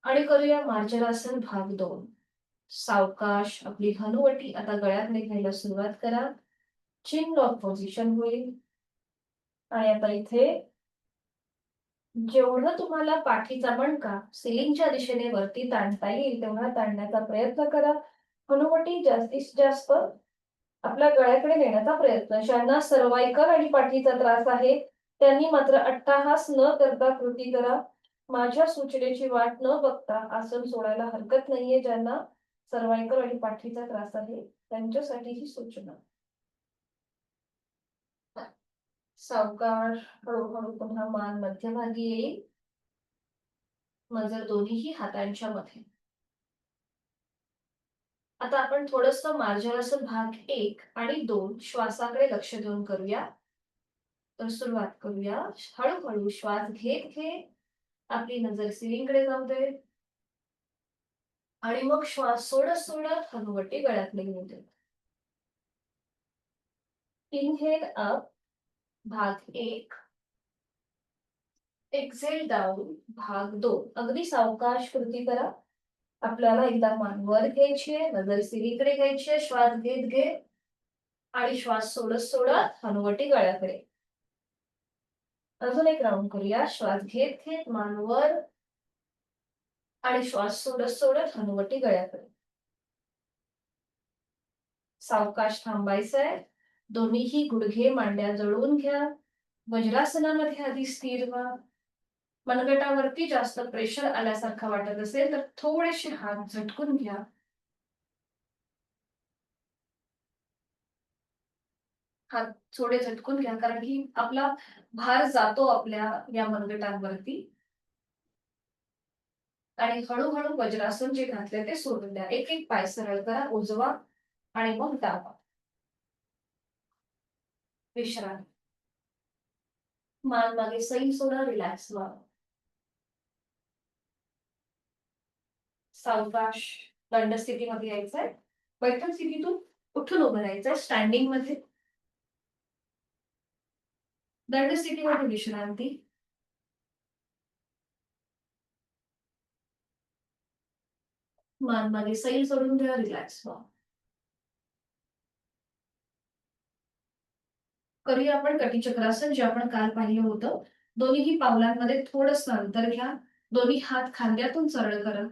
आणि करूया मार्जरासन भाग 2. सावकाश आपली हनुवटी आता गळ्याकडे घ्यायला सुरुवात करा. चिन लॉक पोझिशन होईल. आणि आता इथे जेवढं तुम्हाला पाठीचा मणका सिलिंगच्या दिशेने वरती ताणता येईल तेवढा ताणण्याचा प्रयत्न करा. हनुवटी जास्तीत जास्त आपल्या गळ्याकडे नेण्याचा प्रयत्न. ज्यांना सर्वायकल आणि पाठीचा त्रास आहे त्यांनी मात्र अट्टाहास न करता कृती करा. माझ्या सूचनेची वाट न बघता आसन सोडायला हरकत नाहीये. ज्यांना सर्वायकल आणि पाठीचा त्रास आहे त्यांच्यासाठी ही सूचना. सावकाश हळूहळू पुन्हा मान मध्यभागी येईल. नजर दोन्हीही हातांच्या मध्ये. आता आपण थोडस मार्जरासन भाग 1 आणि 2 श्वासाकडे लक्ष देऊन करूया. तर सुरुवात करूया. हळूहळू श्वास घेत घेत आपली नजर सिलिंगकडे जाऊ दे. आणि मग श्वास सोडत सोडत हनुवटी गळ्यातले घेऊ दे. इनहेल अप भाग 1. एक्झेल डाऊन भाग 2. अगदी सावकाश कृती करा. आपल्याला एकदा मान वर घ्यायची आहे. नजर सिलिंगकडे घ्यायची आहे. श्वास घेत घेत आणि श्वास सोडत सोडत हनुवटी गळ्याकडे. अजून एक राऊंड करूया. श्वास घेत घेत मान वर आणि श्वास सोडत सोडत हनुवटी गळ्याकडे. सावकाश थांबायचंय. दोन्हीही गुडघे मांड्या जळवून घ्या. वज्रासनामध्ये आधी स्थिर व्हा. मनगटावरती जास्त प्रेशर आल्यासारखं वाटत असेल तर थोडेसे हात झटकून घ्या. हात थोडे झटकून घ्या कारण की आपला भार जातो आपल्या या मनगटांवरती. आणि हळूहळू वज्रासन जे घातले ते सोडून द्या. एक एक पाय सरळ करा. उजवा आणि मग डावा. विश्रांती. मान मागे सैल सोडा. रिलॅक्स व्हा. सावकाश दंड स्थितीमध्ये यायचंय. बैठक स्थितीतून उठून उभं राहायचंय. स्टँडिंग मध्ये. दंड स्थितीमध्ये विश्रांती. मान मागे सैल सोडून द्या. रिलॅक्स व्हा. करूया आपण कटिचक्रासन जे आपण काल पाहिलं होतं. दोन्हीही पावलांमध्ये थोडंसं अंतर घ्या. दोन्ही हात खांद्यातून सरळ करा.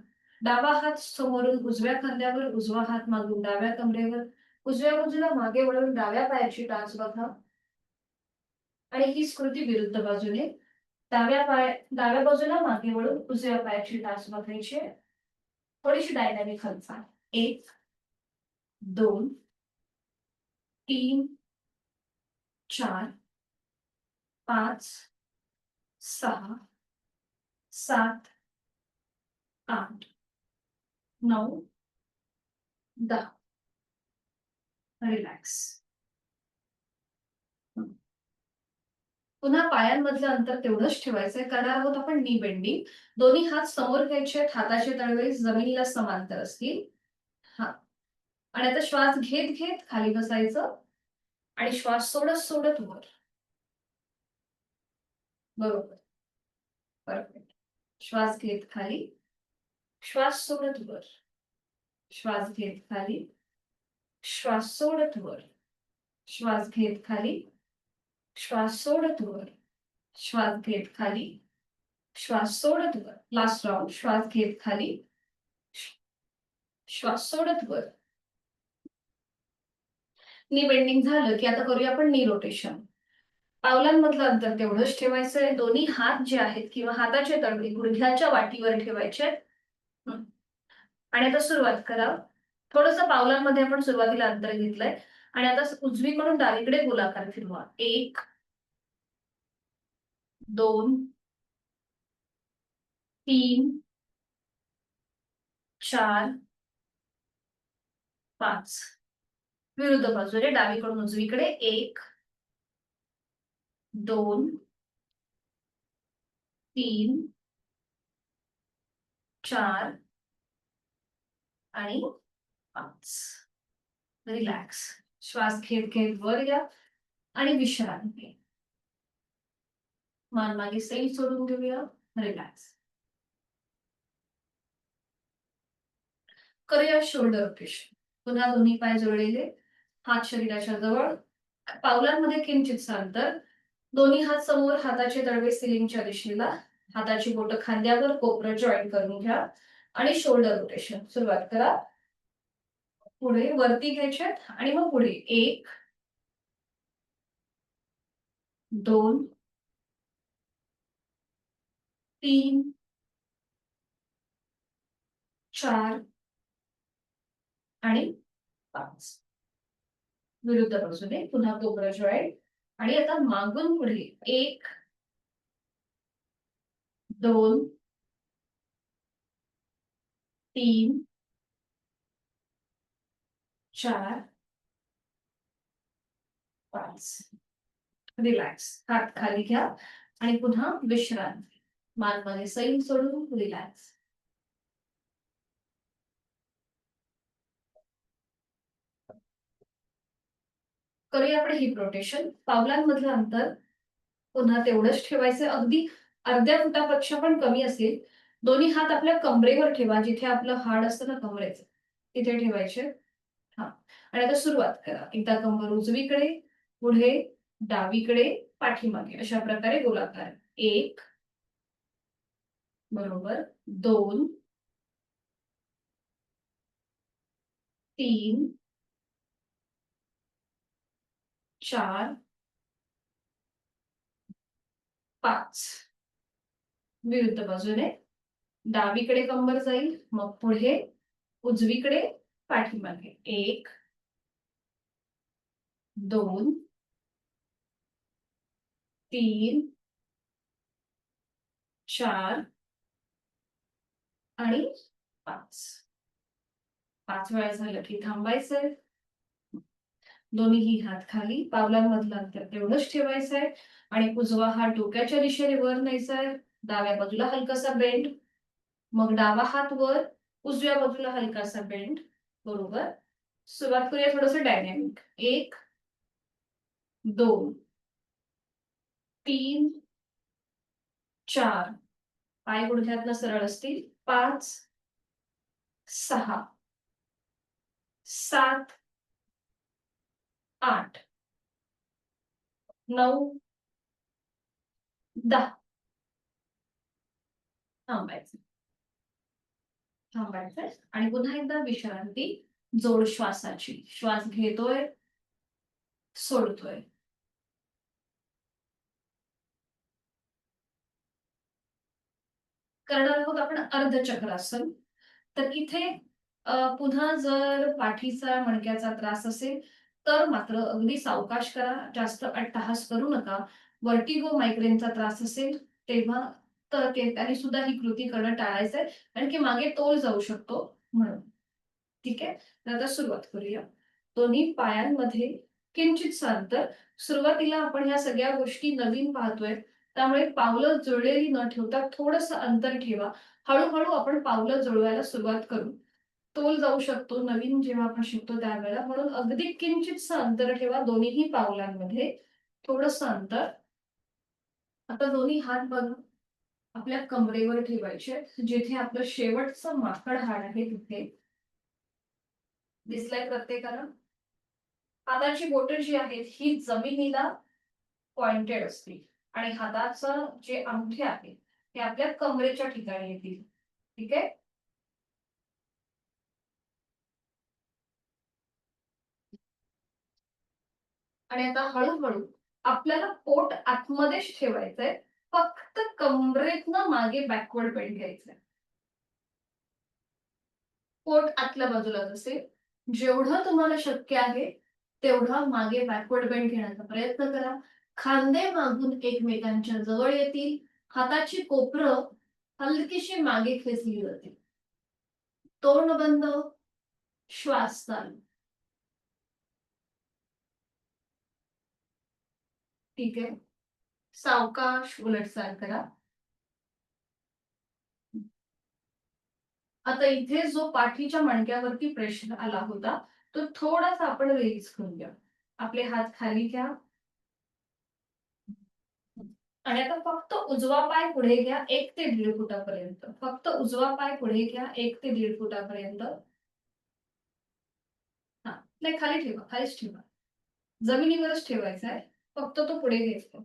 डावा हात समोरून उजव्या खांद्यावर. उजवा हात मागून डाव्या कमरेवर. उजव्या बाजूला मागे वळून डाव्या पायाची टाच बघा. आणि ही कृती विरुद्ध बाजूने. डाव्या बाजूला मागे वळून उजव्या पायाची टाच बघायची. थोडीशी डायनॅमिक हालचाल. 1 2 3 4 5 6 7 8 9 10. रिलॅक्स. पुन्हा पायांमधलं अंतर तेवढंच ठेवायचंय. करणार आहोत आपण नी बेंडिंग. दोन्ही हात समोर घ्यायचे. हाताचे तळवे जमिनीला समांतर असतील. हा. आणि आता श्वास घेत घेत खाली बसायचं आणि श्वास सोडत सोडत वर. बरोबर. परफेक्ट. श्वास घेत खाली, श्वास सोडत वर. श्वास घेत खाली, श्वास सोडत वर. श्वास घेत खाली, श्वास सोडत वर. श्वास घेत खाली, श्वास सोडत वर. Last round. श्वास घेत खाली, श्वास सोडत वर. नी बेंडिंग झालं की आता करूया आपण नी रोटेशन. पावलांमधलं अंतर तेवढंच ठेवायचंय. दोन्ही हात जे आहेत किंवा हाताचे तळवे गुडघ्याच्या वाटीवर ठेवायचे. आणि आता सुरुवात करा. थोडंसं पावलांमध्ये आपण सुरुवातीला अंतर घेतलंय आणि आता उजवीकडून डावीकडे गोलाकार फिरवा. 1 2 3 4 5. विरुद्ध बाजूने डावीकडून उजवीकडे 1 2 3 4 आणि 5. रिलॅक्स. श्वास घेत घेत वर या आणि विश्रांती. मान मागे सैल सोडून घेऊया. रिलॅक्स. करूया शोल्डर रोटेशन. पुन्हा दोन्ही पाय जोडलेले, हात शरीराच्या जवळ, पावलांमध्ये किंचित अंतर. दोन्ही हात समोर, हाताचे तळवे सिलिंगच्या दिशेला, हाताची बोटं खांद्यावर, कोपरं जॉईन करून घ्या आणि शोल्डर रोटेशन. सुरुवात करा. पुढे वरती घ्यायचे आणि मग पुढे 1 2 3 4 आणि 5. विरुद्ध बाजूने पुन्हा कोपरं जॉईन आणि आता मागून पुढे 1 2 3 4 5. रिलॅक्स. हात खाली घ्या आणि पुन्हा विश्रांती. मान मध्ये सैल सोडून रिलॅक्स. करूया आपण हिप रोटेशन. पावलांमधलं अंतर पुन्हा तेवढंच ठेवायचं. अगदी अर्ध्या फुटापेक्षा पण कमी असेल. दोन्ही हात आपल्या कमरेवर ठेवा. जिथे आपलं हाड असतं ना कमरेचं, तिथे ठेवायचे. हा. आणि आता सुरुवात करा. एकदा कंबर उजवीकडे, पुढे डावीकडे, पाठीमागे, अशा प्रकारे गोलाकार. 1 बरोबर, 2 3 4 5. विरुद्ध बाजूने डावीकडे कंबर जाईल, मग पुढे उजवीकडे, पाठीमागे. 1 2 3 4 आणि 5. 5 वेळा झालं की थांबायचंय. दोन्हीही हात खाली, पावलांमधलं अंतर तेवढंच ठेवायचंय आणि उजवा हात डोक्याच्या दिशेने वर न्यायचाय. डाव्या बाजूला हलकासा बेंड, मग डावा हात वर, उजव्या बाजूला हलकासा बेंड. बरोबर. सुरुवात करूया थोडंसं डायनॅमिक. 1 2 3 4. पाय गुडघ्यातनं सरळ असतील. 5 6 7 8 9 10. थांबायचं. थांबायचंय आणि पुन्हा एकदा विश्रांती. जोड श्वासाची. श्वास घेतोय, सोडतोय. करणार आहोत आपण अर्धचक्रासन. तर इथे पुन्हा जर पाठीचा मणक्याचा त्रास असेल तर मात्र अगदी सावकाश करा. जास्त अट्टहास करू नका. वर्टिगो मायग्रेनचा त्रास असेल तेव्हा तर त्याने सुद्धा ही कृती करणं टाळायचंय, कारण की मागे तोल जाऊ शकतो म्हणून. ठीक आहे. तर आता सुरुवात करूया. दोन्ही पायांमध्ये किंचित अंतर. सुरुवातीला आपण ह्या सगळ्या गोष्टी नवीन पाहतोय, त्यामुळे पावलं जुळलेली न ठेवता थोडंसं अंतर ठेवा. हळूहळू आपण पावलं जुळवायला सुरुवात करू. तोल जाऊ शकतो नवीन जेव्हा आपण शिकतो त्यावेळेला, म्हणून अगदी किंचितसं अंतर ठेवा दोन्हीही पावलांमध्ये, थोडंसं अंतर. आता दोन्ही हात बघा आपल्या कमरेवर ठेवायचे, जिथे आपलं शेवटचं माकड हाड आहे तिथे. दिसलाय प्रत्येकाला? हाताची बोटं जी आहेत ही जमिनीला पॉइंटेड असतील आणि हाताचं जे अंगठे आहेत ते आपल्या कमरेच्या ठिकाणी येतील. ठीक आहे. आणि आता हळूहळू आपल्याला पोट आतमध्येच ठेवायचंय, फक्त कमरेतनं मागे बॅकवर्ड बेंड घ्यायचंय. पोट आतल्या बाजूलाच असेल. जेवढं तुम्हाला शक्य आहे तेवढा मागे बॅकवर्ड बेंड घेण्याचा प्रयत्न करा. खांदे मागून एकमेकांच्या जवळ येतील. हाताची कोपरं हलकीशी मागे खेचली जातील. तोंड बंद, श्वास चालू. ठीक आहे. सावकाश उलटचाल करा. आता इथे जो पाठीच्या मणक्यावरती प्रेशर आला होता तो थोडासा आपण रिलीज करूया. आपले हात खाली घ्या आणि आता फक्त उजवा पाय पुढे घ्या 1 ते 1.5 फुटापर्यंत. फक्त उजवा पाय पुढे घ्या 1 ते 1.5 फुटापर्यंत. हा, नाही खाली ठेवा, खालीच ठेवा. जमिनीवरच ठेवायचा आहे. फक्त तो पुढे घ्यायचा.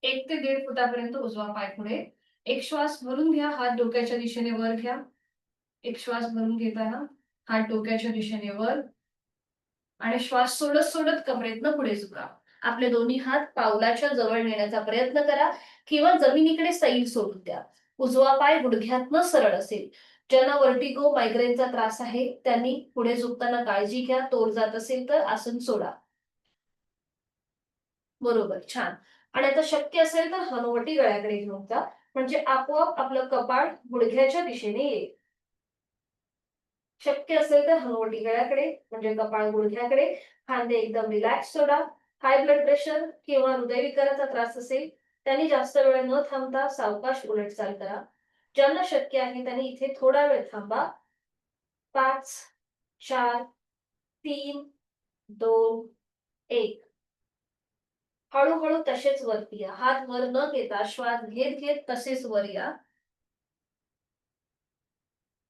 1 ते 1.5 फुटापर्यंत उजवा पाय पुढे. एक श्वास भरून घ्या, हात डोक्याच्या दिशेने वर घ्या. एक श्वास भरून घेताना हात डोक्याच्या दिशेने वर आणि श्वास सोडत सोडत कमरेतनं पुढे झुका. आपले दोन्ही हात पावलाच्या जवळ नेण्याचा प्रयत्न करा किंवा जमिनीकडे सैल सोडून द्या. उजवा पाय गुडघ्यातनं सरळ असेल. ज्यांना वर्टिगो मायग्रेनचा त्रास आहे त्यांनी पुढे झुकताना काळजी घ्या. तोल जात असेल तर आसन सोडा. बरोबर, छान. आणि आता शक्य असेल तर हनुवटी गळ्याकडे घेऊन जा, म्हणजे आपोआप आपलं कपाळ गुडघ्याच्या दिशेने येईल. शक्य असेल तर हनुवटी गळ्याकडे म्हणजे कपाळ गुडघ्याकडे. खांदे एकदम रिलॅक्स सोडा. हाय ब्लड प्रेशर किंवा हृदयविकाराचा त्रास असेल त्यांनी जास्त वेळ न थांबता सावकाश उलटचाल करा. ज्यांना शक्य आहे त्यांनी इथे थोडा वेळ थांबा. 5 4 3 2 1. हळूहळू तसेच वरती या. हात वर न घेता श्वास घेत घेत तसेच वर या.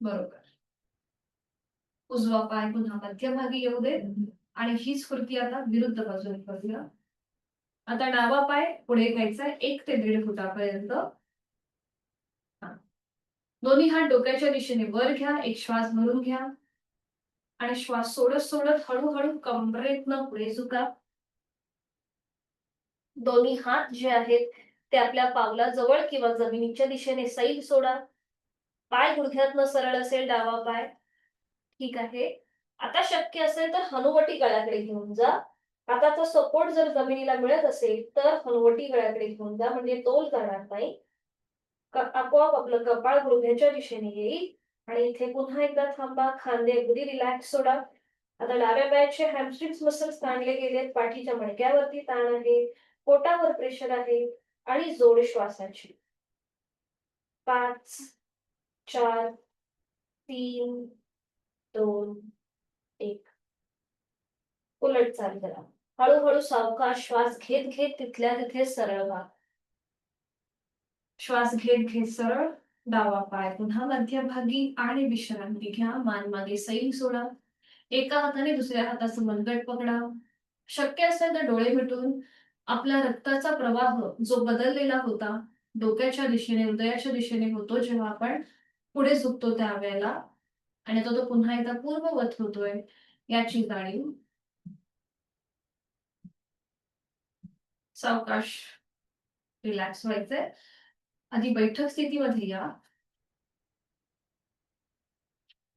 बरोबर. उजवा पाय पुन्हा मध्यभागी येऊ दे आणि हीच कृती आता विरुद्ध बाजूने करूया. आता डावा पाय पुढे घ्यायचा 1 ते 1.5 फुटापर्यंत. दोन्ही हात डोक्याच्या दिशेने वर घ्या. एक श्वास भरून घ्या आणि श्वास सोडत सोडत हळूहळू कमरेतनं पुढे झुका. दोन्ही हात जे आहेत ते आपल्या पावलाजवळ किंवा जमिनीच्या दिशेने सैल सोडा. पाय गुडघ्यातनं सरळ असेल डावा पाय. ठीक आहे. आता शक्य असेल तर हनुवटी गळ्याकडे घेऊन जा. हाताचा सपोर्ट जर जमिनीला मिळत असेल तर हनुवटी गळ्याकडे घेऊन जा, म्हणजे तोल जाणार नाही. आपोआप आपलं कपाळ गुडघ्याच्या दिशेने येईल आणि इथे पुन्हा एकदा थांबा. खांदे अगदी रिलॅक्स सोडा. आता डाव्या पायाचे हॅमस्ट्रिंग्स मसल्स ताणले गेलेत. पाठीच्या मणक्यावरती ताण आहे. पोटावर प्रेशर आहे आणि जोड श्वासाची. 5 4 3 2 1. उलट चाल करा. हळूहळू सावकाश श्वास घेत घेत तिथल्या तिथे सरळ व्हा. श्वास घेत घेत सरळ. डावा पाय पुन्हा मध्यभागी आणि विश्रांती घ्या. मान मागे सैल सोडा. एका हाताने दुसऱ्या हाताचं मनगट पकडा. शक्य असेल तर डोळे मिटून आपला रक्ताचा प्रवाह जो बदललेला होता डोक्याच्या दिशेने हृदयाच्या दिशेने होतो जेव्हा आपण पुढे झुकतो त्यावेळेला, आणि तो पुन्हा एकदा पूर्ववत होतोय याची जाणीव. सावकाश रिलॅक्स व्हायचंय. आधी बैठक स्थितीमध्ये या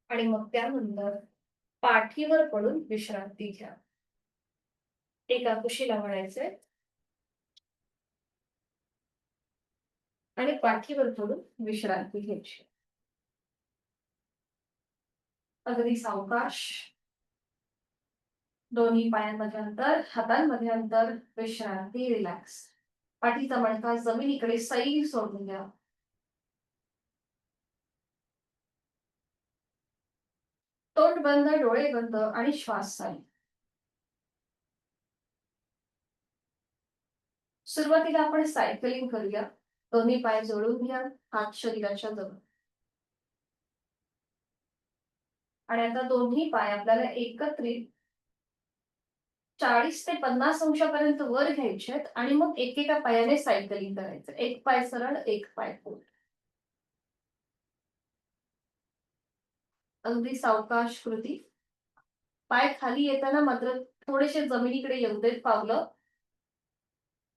आणि मग त्यानंतर पाठीवर पडून विश्रांती घ्या. एका कुशीला वळायचंय आणि पाठीवर पडून विश्रांती घ्यायची. अगदी सावकाश. दोन्ही पायांमध्ये अंतर, हातांमध्ये अंतर, विश्रांती, रिलॅक्स. पाठीचा मणका जमिनीकडे सैल सोडून द्या. तोंड बंद, डोळे बंद आणि श्वास चालू. सुरुवातीला आपण सायकलिंग करूया. दोन्ही पाय जोडून घ्या, हात शरीराच्या जवळ. आणि आता दोन्ही पाय आपल्याला एकत्रित 40 ते 50 अंशापर्यंत वर घ्यायचे आहेत आणि मग एकेका पायाने सायकलिंग करायचं. एक पाय सरळ, एक पाय फोल्ड. अगदी सावकाश कृती. पाय खाली येताना मात्र थोडेसे जमिनीकडे येऊ देत पावलं.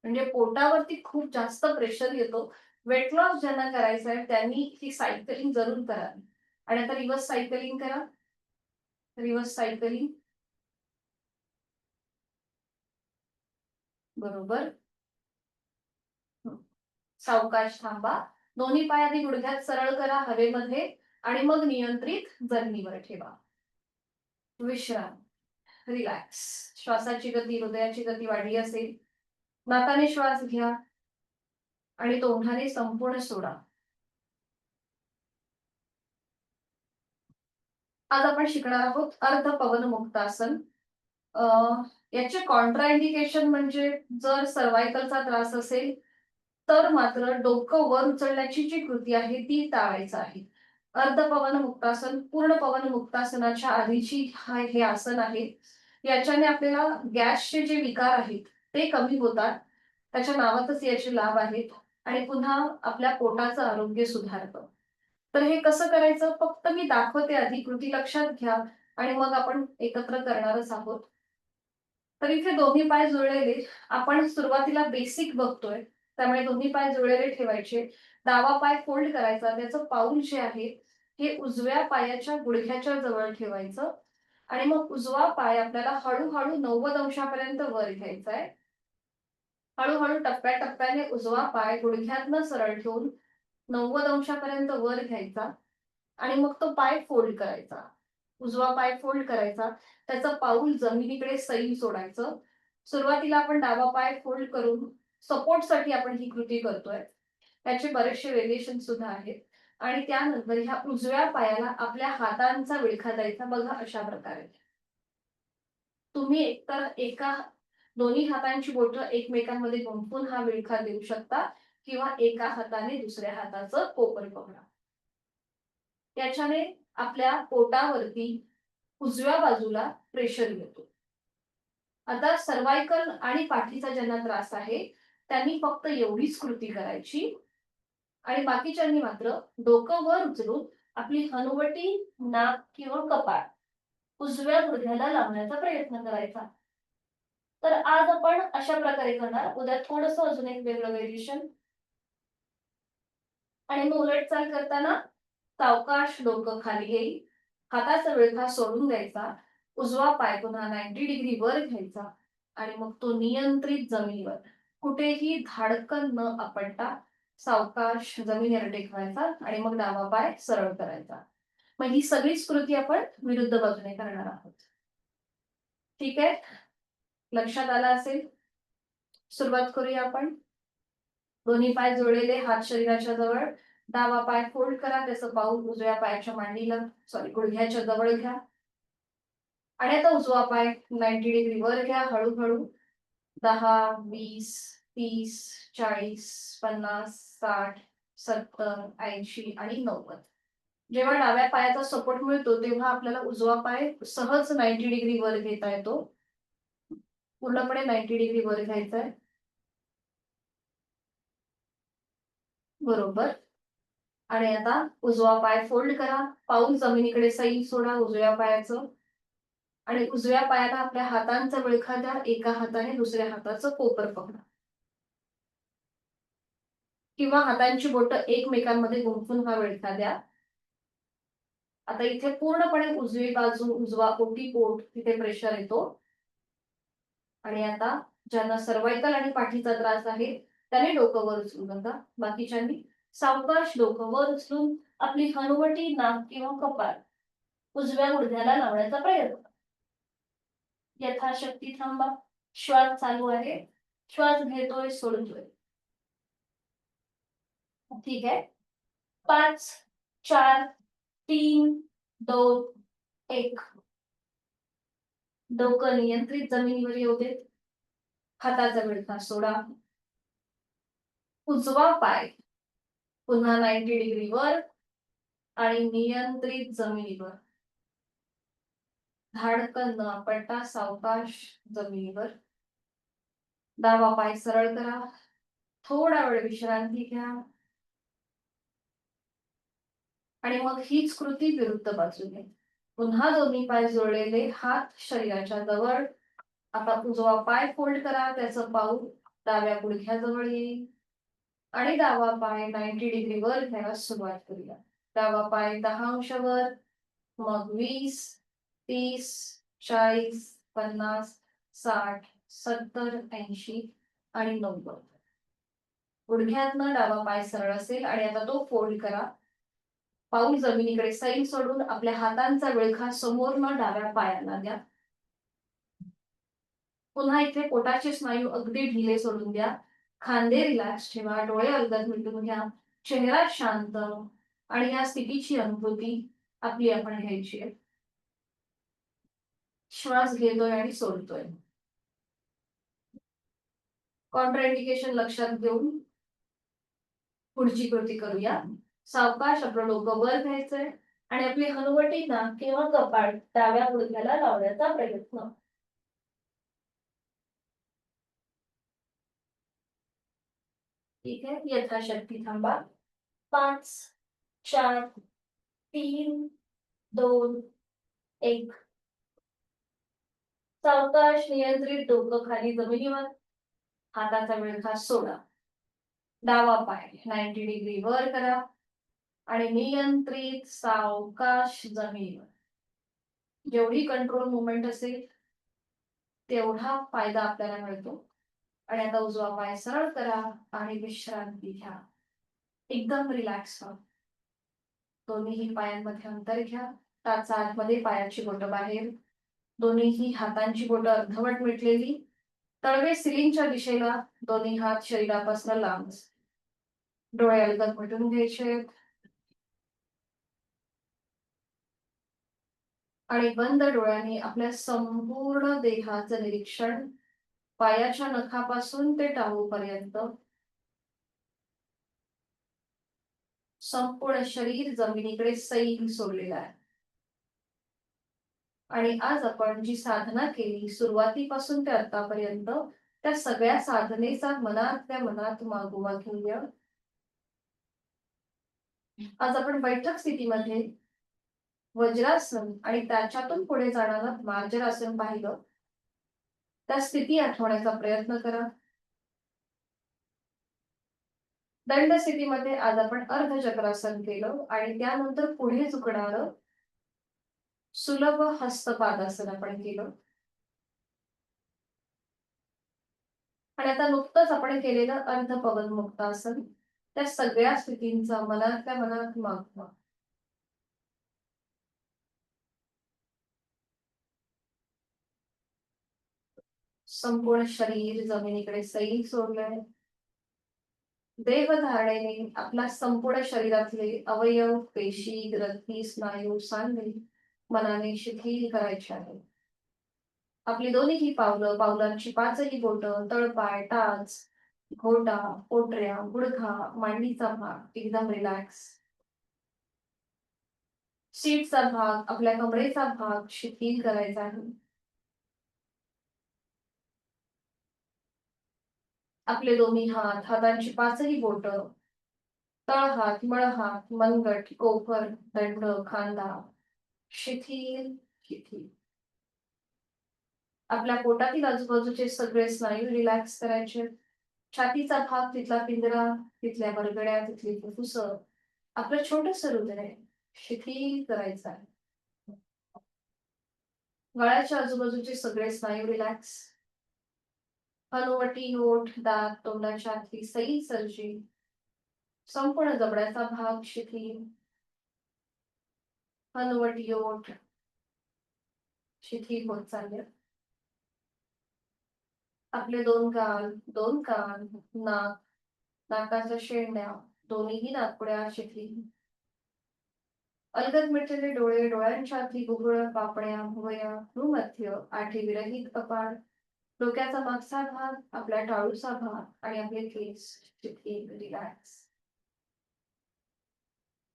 म्हणजे पोटावरती खूप जास्त प्रेशर येतो. वेट लॉस ज्यांना करायचं आहे त्यांनी ही सायकलिंग जरूर करावी. आणि आता रिव्हर्स सायकलिंग करा. Reverse cycling. बरोबर. सावकाश थांबा. दोन्ही पाय आधी गुडघ्यात सरळ करा हवेमध्ये आणि मग नियंत्रित जमिनीवर ठेवा. विश्राम. रिलॅक्स. श्वासाची गती, हृदयाची गती वाढली असेल. नाकाने श्वास घ्या आणि तोंडाने संपूर्ण सोडा. आज आपण शिकणार आहोत अर्ध पवन मुक्तासन. याचे कॉन्ट्रा इंडिकेशन म्हणजे जर सर्व्हायकलचा त्रास असेल तर मात्र डोकं वर उचलण्याची जी कृती आहे ती टाळायचं आहे. अर्ध पवन मुक्तासन पूर्ण पवन मुक्तासनाच्या आधीची हे आसन आहे. याच्याने आपल्याला गॅसचे जे विकार आहेत ते कमी होतात. त्याच्या नावातच याचे लाभ आहेत आणि पुन्हा आपल्या पोटाचं आरोग्य सुधारतं. तर हे कसं करायचं फक्त मी दाखवते, आधी कृती लक्षात घ्या आणि मग आपण एकत्र करणारच आहोत. तर इथे दोन्ही पाय जुळलेले आपण सुरुवातीला बेसिक बघतोय, त्यामुळे दोन्ही पाय जुळलेले ठेवायचे. डावा पाय फोल्ड करायचा, त्याचं पाऊल जे आहे हे उजव्या पायाच्या गुडघ्याच्या जवळ ठेवायचं आणि मग उजवा पाय आपल्याला हळूहळू 90 अंशापर्यंत वर घ्यायचा आहे. हळूहळू टप्प्याटप्प्याने उजवा पाय गुडघ्यातनं सरळ ठेवून 90 अंशापर्यंत वर घ्यायचा आणि मग तो पाय फोल्ड करायचा. उजवा पाय फोल्ड करायचा, त्याचं पाऊल जमिनीकडे सैल सोडायचं. सुरुवातीला आपण डावा पाय फोल्ड करून सपोर्टसाठी आपण ही कृती करतोय. त्याचे बरेचसे व्हेरिएशन सुद्धा आहेत. आणि त्यानंतर ह्या उजव्या पायाला आपल्या हातांचा विळखा द्यायचा. बघा अशा प्रकारे. तुम्ही एकतर दोन्ही हातांची बोटं एकमेकांमध्ये गुंफून हा विळखा देऊ शकता किंवा एका हाताने दुसऱ्या हाताचं कोपर पकडा. त्याच्याने आपल्या पोटावरती उजव्या बाजूला प्रेशर येतो. आता सर्व्हायकल आणि पाठीचा ज्यांना त्रास आहे त्यांनी फक्त एवढीच कृती करायची आणि बाकीच्यांनी मात्र डोकं वर उचलून आपली हनुवटी, नाक किंवा कपाळ उजव्या गुडघ्याला लावण्याचा प्रयत्न करायचा. तर आज आपण अशा प्रकारे करणार. उद्या थोडंसं अजून एक वेगळं व्हेरिएशन. आणि मग उलट चाल करताना सावकाश डोकं खाली येईल, हाताचा विळखा सोडून द्यायचा, उजवा पाय पुन्हा 90 डिग्री वर घ्यायचा आणि मग तो नियंत्रित जमिनीवर कुठेही धाडकन न आपटता सावकाश जमिनीवर टेकवायचा आणि मग डावा पाय सरळ करायचा. मग ही सगळीच कृती आपण विरुद्ध बाजूने करणार आहोत. ठीक आहे, लक्षात आलं असेल. सुरुवात करूया आपण. दोन्ही पाय जोडलेले, हात शरीराच्या जवळ. डावा पाय फोल्ड करा, त्याचं पाऊल उजव्या पायाच्या मांडीला गुडघ्याच्या जवळ घ्या आणि आता उजवा पाय 90 डिग्री वर घ्या. हळूहळू 10, 20, 30, 40, 50, 60, 70, 80 आणि 90. जेव्हा डाव्या पायाचा सपोर्ट मिळतो तेव्हा आपल्याला उजवा पाय सहज 90 डिग्री वर घेता येतो. पूर्णपणे 90 डिग्री वर घ्यायचा आहे. बरोबर. आणि आता उजवा पाय फोल्ड करा, पाऊल जमिनीकडे सैल सोडा उजव्या पायाचं आणि उजव्या पायाला आपल्या हातांचा विळखा द्या, एका हाताने दुसऱ्या हाताचं कोपर पकडा किंवा हातांची बोटं एकमेकांमध्ये गुंफून हा विळखा द्या. आता इथे पूर्णपणे उजवी बाजू, उजवा ओटीपोट तिथे प्रेशर येतो. आणि आता ज्यांना सर्व्हायकल आणि पाठीचा त्रास आहे त्याने डोकं वर उचलू नका. बाकीच्यांनी सावकाश डोकं वर उचलून आपली हनुवटी, नाक किंवा कपाळ उजव्या गुडघ्याला लावण्याचा प्रयत्न. यथाशक्ती थांबा. श्वास चालू आहे. श्वास घेतोय, सोडतोय. ठीक आहे. 5, 4, 3, 2, एक, डोकं नियंत्रित जमिनीवर येऊ देत. हाताचा विळखा सोडा. उजवा पाय पुन्हा 90 डिग्री वर आणि नियंत्रित जमिनीवर. धाडकन न आपटता सावकाश जमिनीवर. डावा पाय सरळ करा. थोडा वेळ विश्रांती घ्या आणि मग हीच कृती विरुद्ध बाजूने. पुन्हा दोन्ही पाय जोडलेले, हात शरीराच्या जवळ. आता उजवा पाय फोल्ड करा, त्याचं पाऊल डाव्या गुडघ्याजवळ येईल आणि डावा पाय 90 डिग्री वर घ्यायला सुरुवात करूया. डावा पाय 10 अंश वर, मग 20, 30, 40, 50, 60, 70, 80 आणि 90. गुडघ्यातनं डावा पाय सरळ असेल आणि आता तो फोल्ड करा. पाऊल जमिनीकडे सैल सोडून आपल्या हातांचा विळखा समोरनं डाव्या पायाला द्या. पुन्हा इथे पोटाचे स्नायू अगदी ढिले सोडून द्या. खांदे रिलॅक्स ठेवा. डोळे अलगद मिटून घ्या. चेहरा शांत आणि या स्थितीची अनुभूती आपली आपण घ्यायची आहे. श्वास घेतोय आणि सोडतोय. कॉन्ट्राइंडिकेशन लक्षात घेऊन पुढची कृती करूया. सावकाश आपलं डोकं वर घ्यायचंय आणि आपली हनुवटी नाक किंवा कपाळ डाव्या गुडघ्याला लावण्याचा प्रयत्न. ठीक आहे, यथाशक्ती थांबा. 5, 4, 3, 2, 1. सावकाश नियंत्रित डोकं खाली जमिनीवर. हाताचा विळखा सोडा. डावा पाय 90 डिग्री वर करा आणि नियंत्रित सावकाश जमिनीवर. जेवढी कंट्रोल मुवमेंट असेल तेवढा फायदा आपल्याला मिळतो. आणि आता उजवा पाय सरळ करा आणि विश्रांती घ्या. एकदम रिलॅक्स व्हा. दोन्हीही पायांमध्ये अंतर घ्या. टाचा आतमध्ये, पायाची बोटं बाहेर. दोन्हीही हातांची बोटं अर्धवट मिटलेली. तळवे सिलिंगच्या दिशेला. दोन्ही हात शरीरापासून लांब. डोळे अलगद मिटून घ्यायचे आणि बंद डोळ्यांनी आपल्या संपूर्ण देहाचं निरीक्षण, पायाच्या नखापासून ते टाळूपर्यंत संपूर्ण शरीर जमिनीकडे सैल सोडलेलं आहे. आणि आज आपण जी साधना केली सुरुवातीपासून ते आतापर्यंत, त्या सगळ्या साधनेचा मनातल्या मनात मागोवा घेऊया. आज आपण बैठक स्थितीमध्ये वज्रासन आणि त्याच्यातून पुढे जाणारं मार्जरासन पाहिलं. त्या स्थिती आठवण्याचा प्रयत्न करा. दंड स्थितीमध्ये आज आपण अर्धचक्रासन केलं आणि त्यानंतर पुढे झुकणारं सुलभ हस्तपादासन आपण केलं. आणि आता नुकतंच आपण केलेलं अर्ध पवन मुक्तासन. त्या सगळ्या स्थितींचा मनातल्या मनात मागवा. संपूर्ण शरीर जमिनीकडे सैल सोडलंय. देहधारणेने आपल्या संपूर्ण शरीरातले अवयव, पेशी, ग्रंथी, स्नायू, सांधे मनाने शिथिल करायचे आहे. आपली दोन्हीही पावलं, पावलांची पाचही बोटं, तळपाय, टाच, घोटा, पोटऱ्या, गुडघा, मांडीचा भाग एकदम रिलॅक्स. सीटचा भाग, आपल्या कमरेचा भाग शिथिल करायचा आहे. आपले दोन्ही हात, हातांची पाचही बोटं, तळहात, मळहात, मनगट, कोपर, दंड, खांदा शिथिल शिथिल. आपल्या पोटातील आजूबाजूचे सगळे स्नायू रिलॅक्स करायचे. छातीचा भाग, तिथला पिंजरा, तिथल्या बरगड्या, तिथली फुफ्फुस, आपलं छोटस हृदय शिथिल करायचं आहे. गळ्याच्या आजूबाजूचे सगळे स्नायू रिलॅक्स. हनुवटी, ओठ, दात, तोंडाच्या आतली सैल सर्जी, संपूर्ण जबड्याचा भाग शिथिल. हनुवटी, ओठ शिथिल होत चालले. आपले दोन गाल, दोन कान, नाक, नाकाच्या शेंड्या, दोन्हीही नाकपुड्या शिथिल. अलगद मिटलेले डोळे, डोळ्यांच्या आतली गुबुळ, पापण्या, भुवया, भ्रूमध्य, आठी विरहित कपाळ, डोक्याचा मागचा भाग, आपल्या टाळूचा भाग आणि आपले केस रिलॅक्स.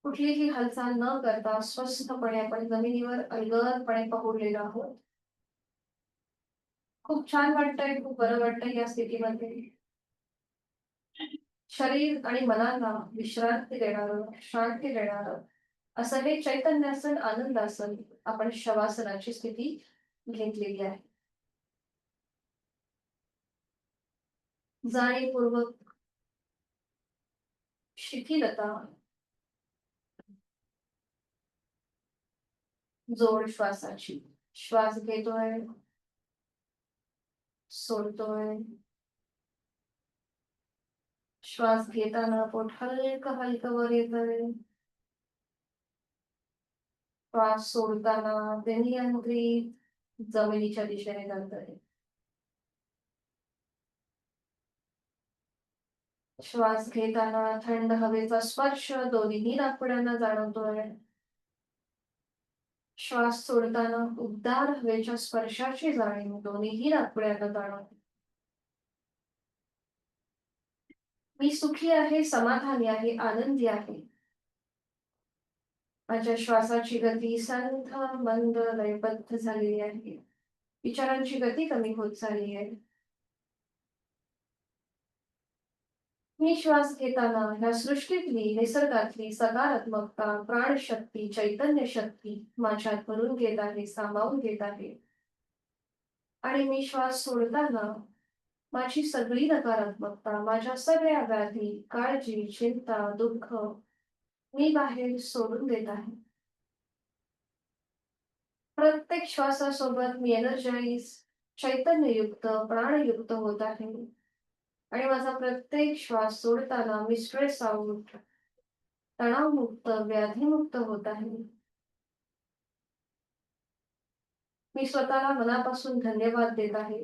कुठलीही हालचाल न करता स्वस्थपणे आपण जमिनीवर अलगदपणे पहुडलेलो आहोत. खूप छान वाटतंय, खूप बरं वाटतंय या स्थितीमध्ये. शरीर आणि मनाला विश्रांती देणारं, शांती देणारं असं हे चैतन्यासन, आनंदासन आपण शवासनाची स्थिती घेतलेली आहे. जाणीवपूर्वक शिथिलता, जोड श्वासाची. श्वास घेतोय, सोडतोय. श्वास घेताना पोट हलकं हलकं वर येतंय. श्वास सोडताना ते नियंत्रित जमिनीच्या दिशेने जातंय. श्वास घेताना थंड हवेचा स्पर्श दोन्ही नाकपुड्यांना जाणवतोय. श्वास सोडताना उबदार हवेच्या स्पर्शाची जाणीव दोन्ही नाकपुड्यांना जाणवते. मी सुखी आहे, समाधानी आहे, आनंदी आहे. माझ्या श्वासाची गती संथ, मंद, लयबद्ध झालेली आहे. विचारांची गती कमी होत चालली आहे. मी श्वास घेताना ह्या सृष्टीतली, निसर्गातली सकारात्मकता, प्राणशक्ती, चैतन्य शक्ती माझ्यात भरून घेत आहे, सामावून घेत आहे. आणि मी श्वास सोडताना माझी सगळी नकारात्मकता, माझ्या सगळ्या व्याधी, काळजी, चिंता, दुःख मी बाहेर सोडून देत आहे. प्रत्येक श्वासासोबत मी एनर्जाइज, चैतन्ययुक्त, प्राणयुक्त होत आहे. आणि माझा प्रत्येक श्वास सोडताना मी स्ट्रेस आउट, तणावमुक्त, व्याधीमुक्त होत आहे. मी स्वतःला मनापासून धन्यवाद देत आहे.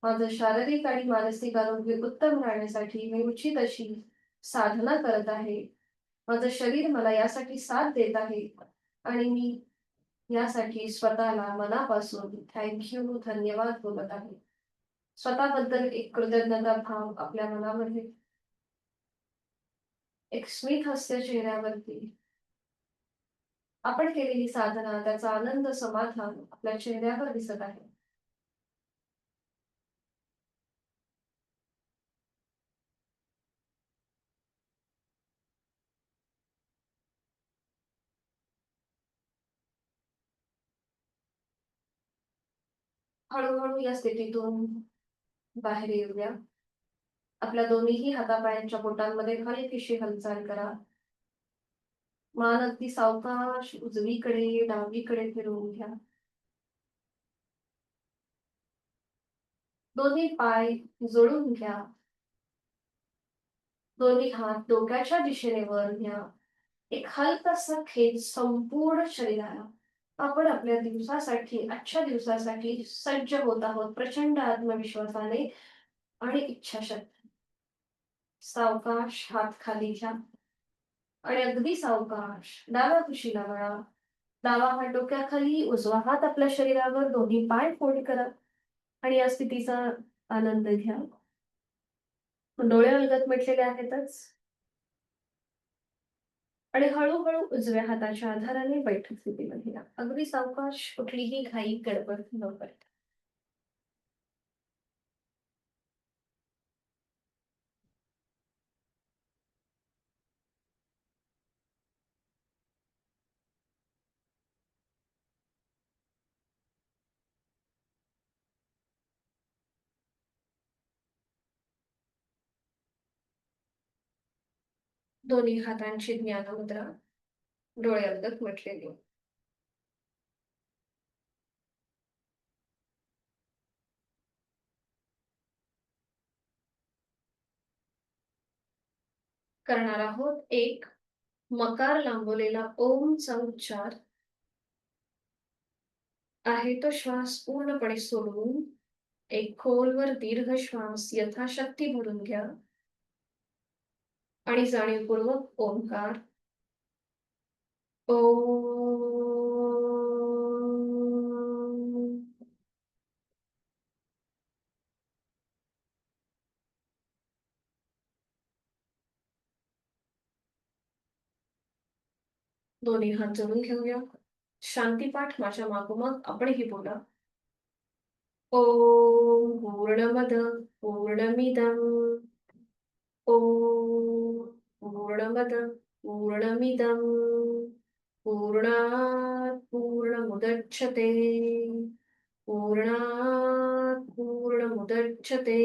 माझं शारीरिक आणि मानसिक आरोग्य उत्तम राहण्यासाठी मी उचित अशी साधना करत आहे. माझं शरीर मला यासाठी साथ देत आहे आणि मी यासाठी स्वतःला मनापासून थँक धन्यवाद बोलत आहे. स्वतःबद्दल एक कृतज्ञता भाव आपल्या मनामध्ये, एक स्मित हास्य चेहऱ्यावरती. आपण केलेली साधना, त्याचा आनंद, समाधान आपल्या चेहऱ्यावर दिसत आहे. हळूहळू या स्थितीतून बाहेर येऊया. आपल्या दोन्हीही हातापायांच्या बोटांमध्ये हलकीशी हालचाल करा. मान अगदी सावकाश उजवीकडे, डावीकडे फिरवून घ्या. दोन्ही पाय जोडून घ्या. दोन्ही हात डोक्याच्या दिशेने वर घ्या. एक हलकासा खेच संपूर्ण शरीराला. आपण आपल्या दिवसासाठी, आजच्या दिवसासाठी सज्ज होत आहोत प्रचंड आत्मविश्वासाने आणि इच्छाशक्ती. सावकाश हात खाली घ्या आणि अगदी सावकाश डाव्या कुशीला वळा. डावा हात डोक्याखाली, उजवा हात आपल्या शरीरावर, दोन्ही पाय फोल्ड करा आणि या स्थितीचा आनंद घ्या. डोळे अलगद मिटलेले आहेतच आणि हळूहळू उजव्या हाताच्या आधाराने बैठक स्थितीमध्ये या. अगदी सावकाश, कुठलीही घाई गडबड न करता. दोन्ही हातांची ज्ञानमुद्रा, डोळे अलगद मिटलेले. करणार आहोत एक मकार लांबवलेला ओमचा उच्चार. आहे तो श्वास पूर्णपणे सोडवून एक खोलवर दीर्घ श्वास यथाशक्ती भरून घ्या आणि जाणीवपूर्वक ओंकार ओम. दोन्ही हात जोडून घेऊया. शांतीपाठ माझ्या मागोमाग आपणही बोला. ओम पूर्णमद पूर्णमिदं ओम पूर्णमद पूर्णमिदं पूर्णात् पूर्णमुदच्छते पूर्णात् पूर्णमुदच्छते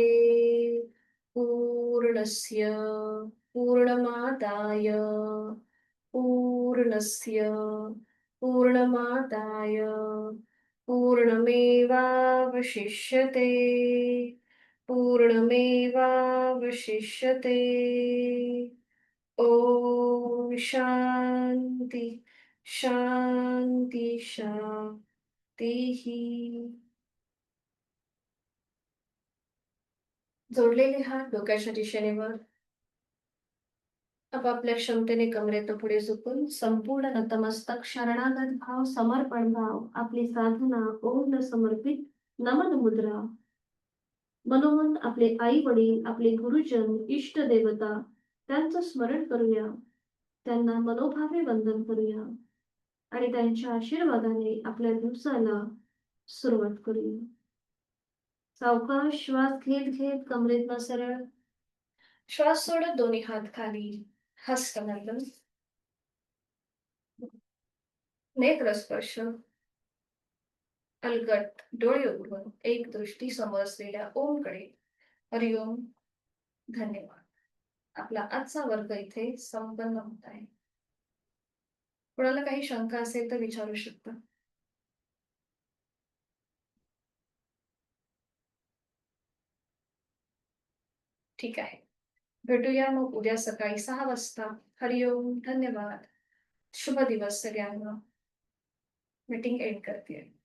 पूर्णस्य पूर्णमादाय पूर्णस्य पूर्णमादाय पूर्णमेवावशिष्यते पूर्णमेवावशिष्यते. ओम शांती शांती शांती. जोडलेले हात डोक्याच्या दिशेने वर. आपापल्या क्षमतेने कमरेत पुढे झुकून संपूर्ण नतमस्तक शरणागत भाव समर्पण भाव आपली साधना पूर्ण समर्पित नमन मुद्रा. मनोमन आपले आई वडील आपले गुरुजन इष्ट देवता त्यांचं स्मरण करूया. त्यांना मनोभावे वंदन करूया आणि त्यांच्या आशीर्वादाने आपल्या दिवसाला सुरुवात करूया. सावकाश श्वास घेत घेत कमरेत सरळ. श्वास सोडत दोन्ही हात खाली. हस्तमैथुन. नेत्र स्पर्श. अलगट डोळे उघडून एक दृष्टी समोर असलेल्या ओमकडे. हरिओम. धन्यवाद. आपला आजचा वर्ग इथे संपन्न होत आहे. कोणाला काही शंका असेल तर विचारू शकता. ठीक आहे. भेटूया मग उद्या सकाळी 6 वाजता. हरिओम. धन्यवाद. शुभ दिवस सगळ्यांना. मीटिंग एंड करते.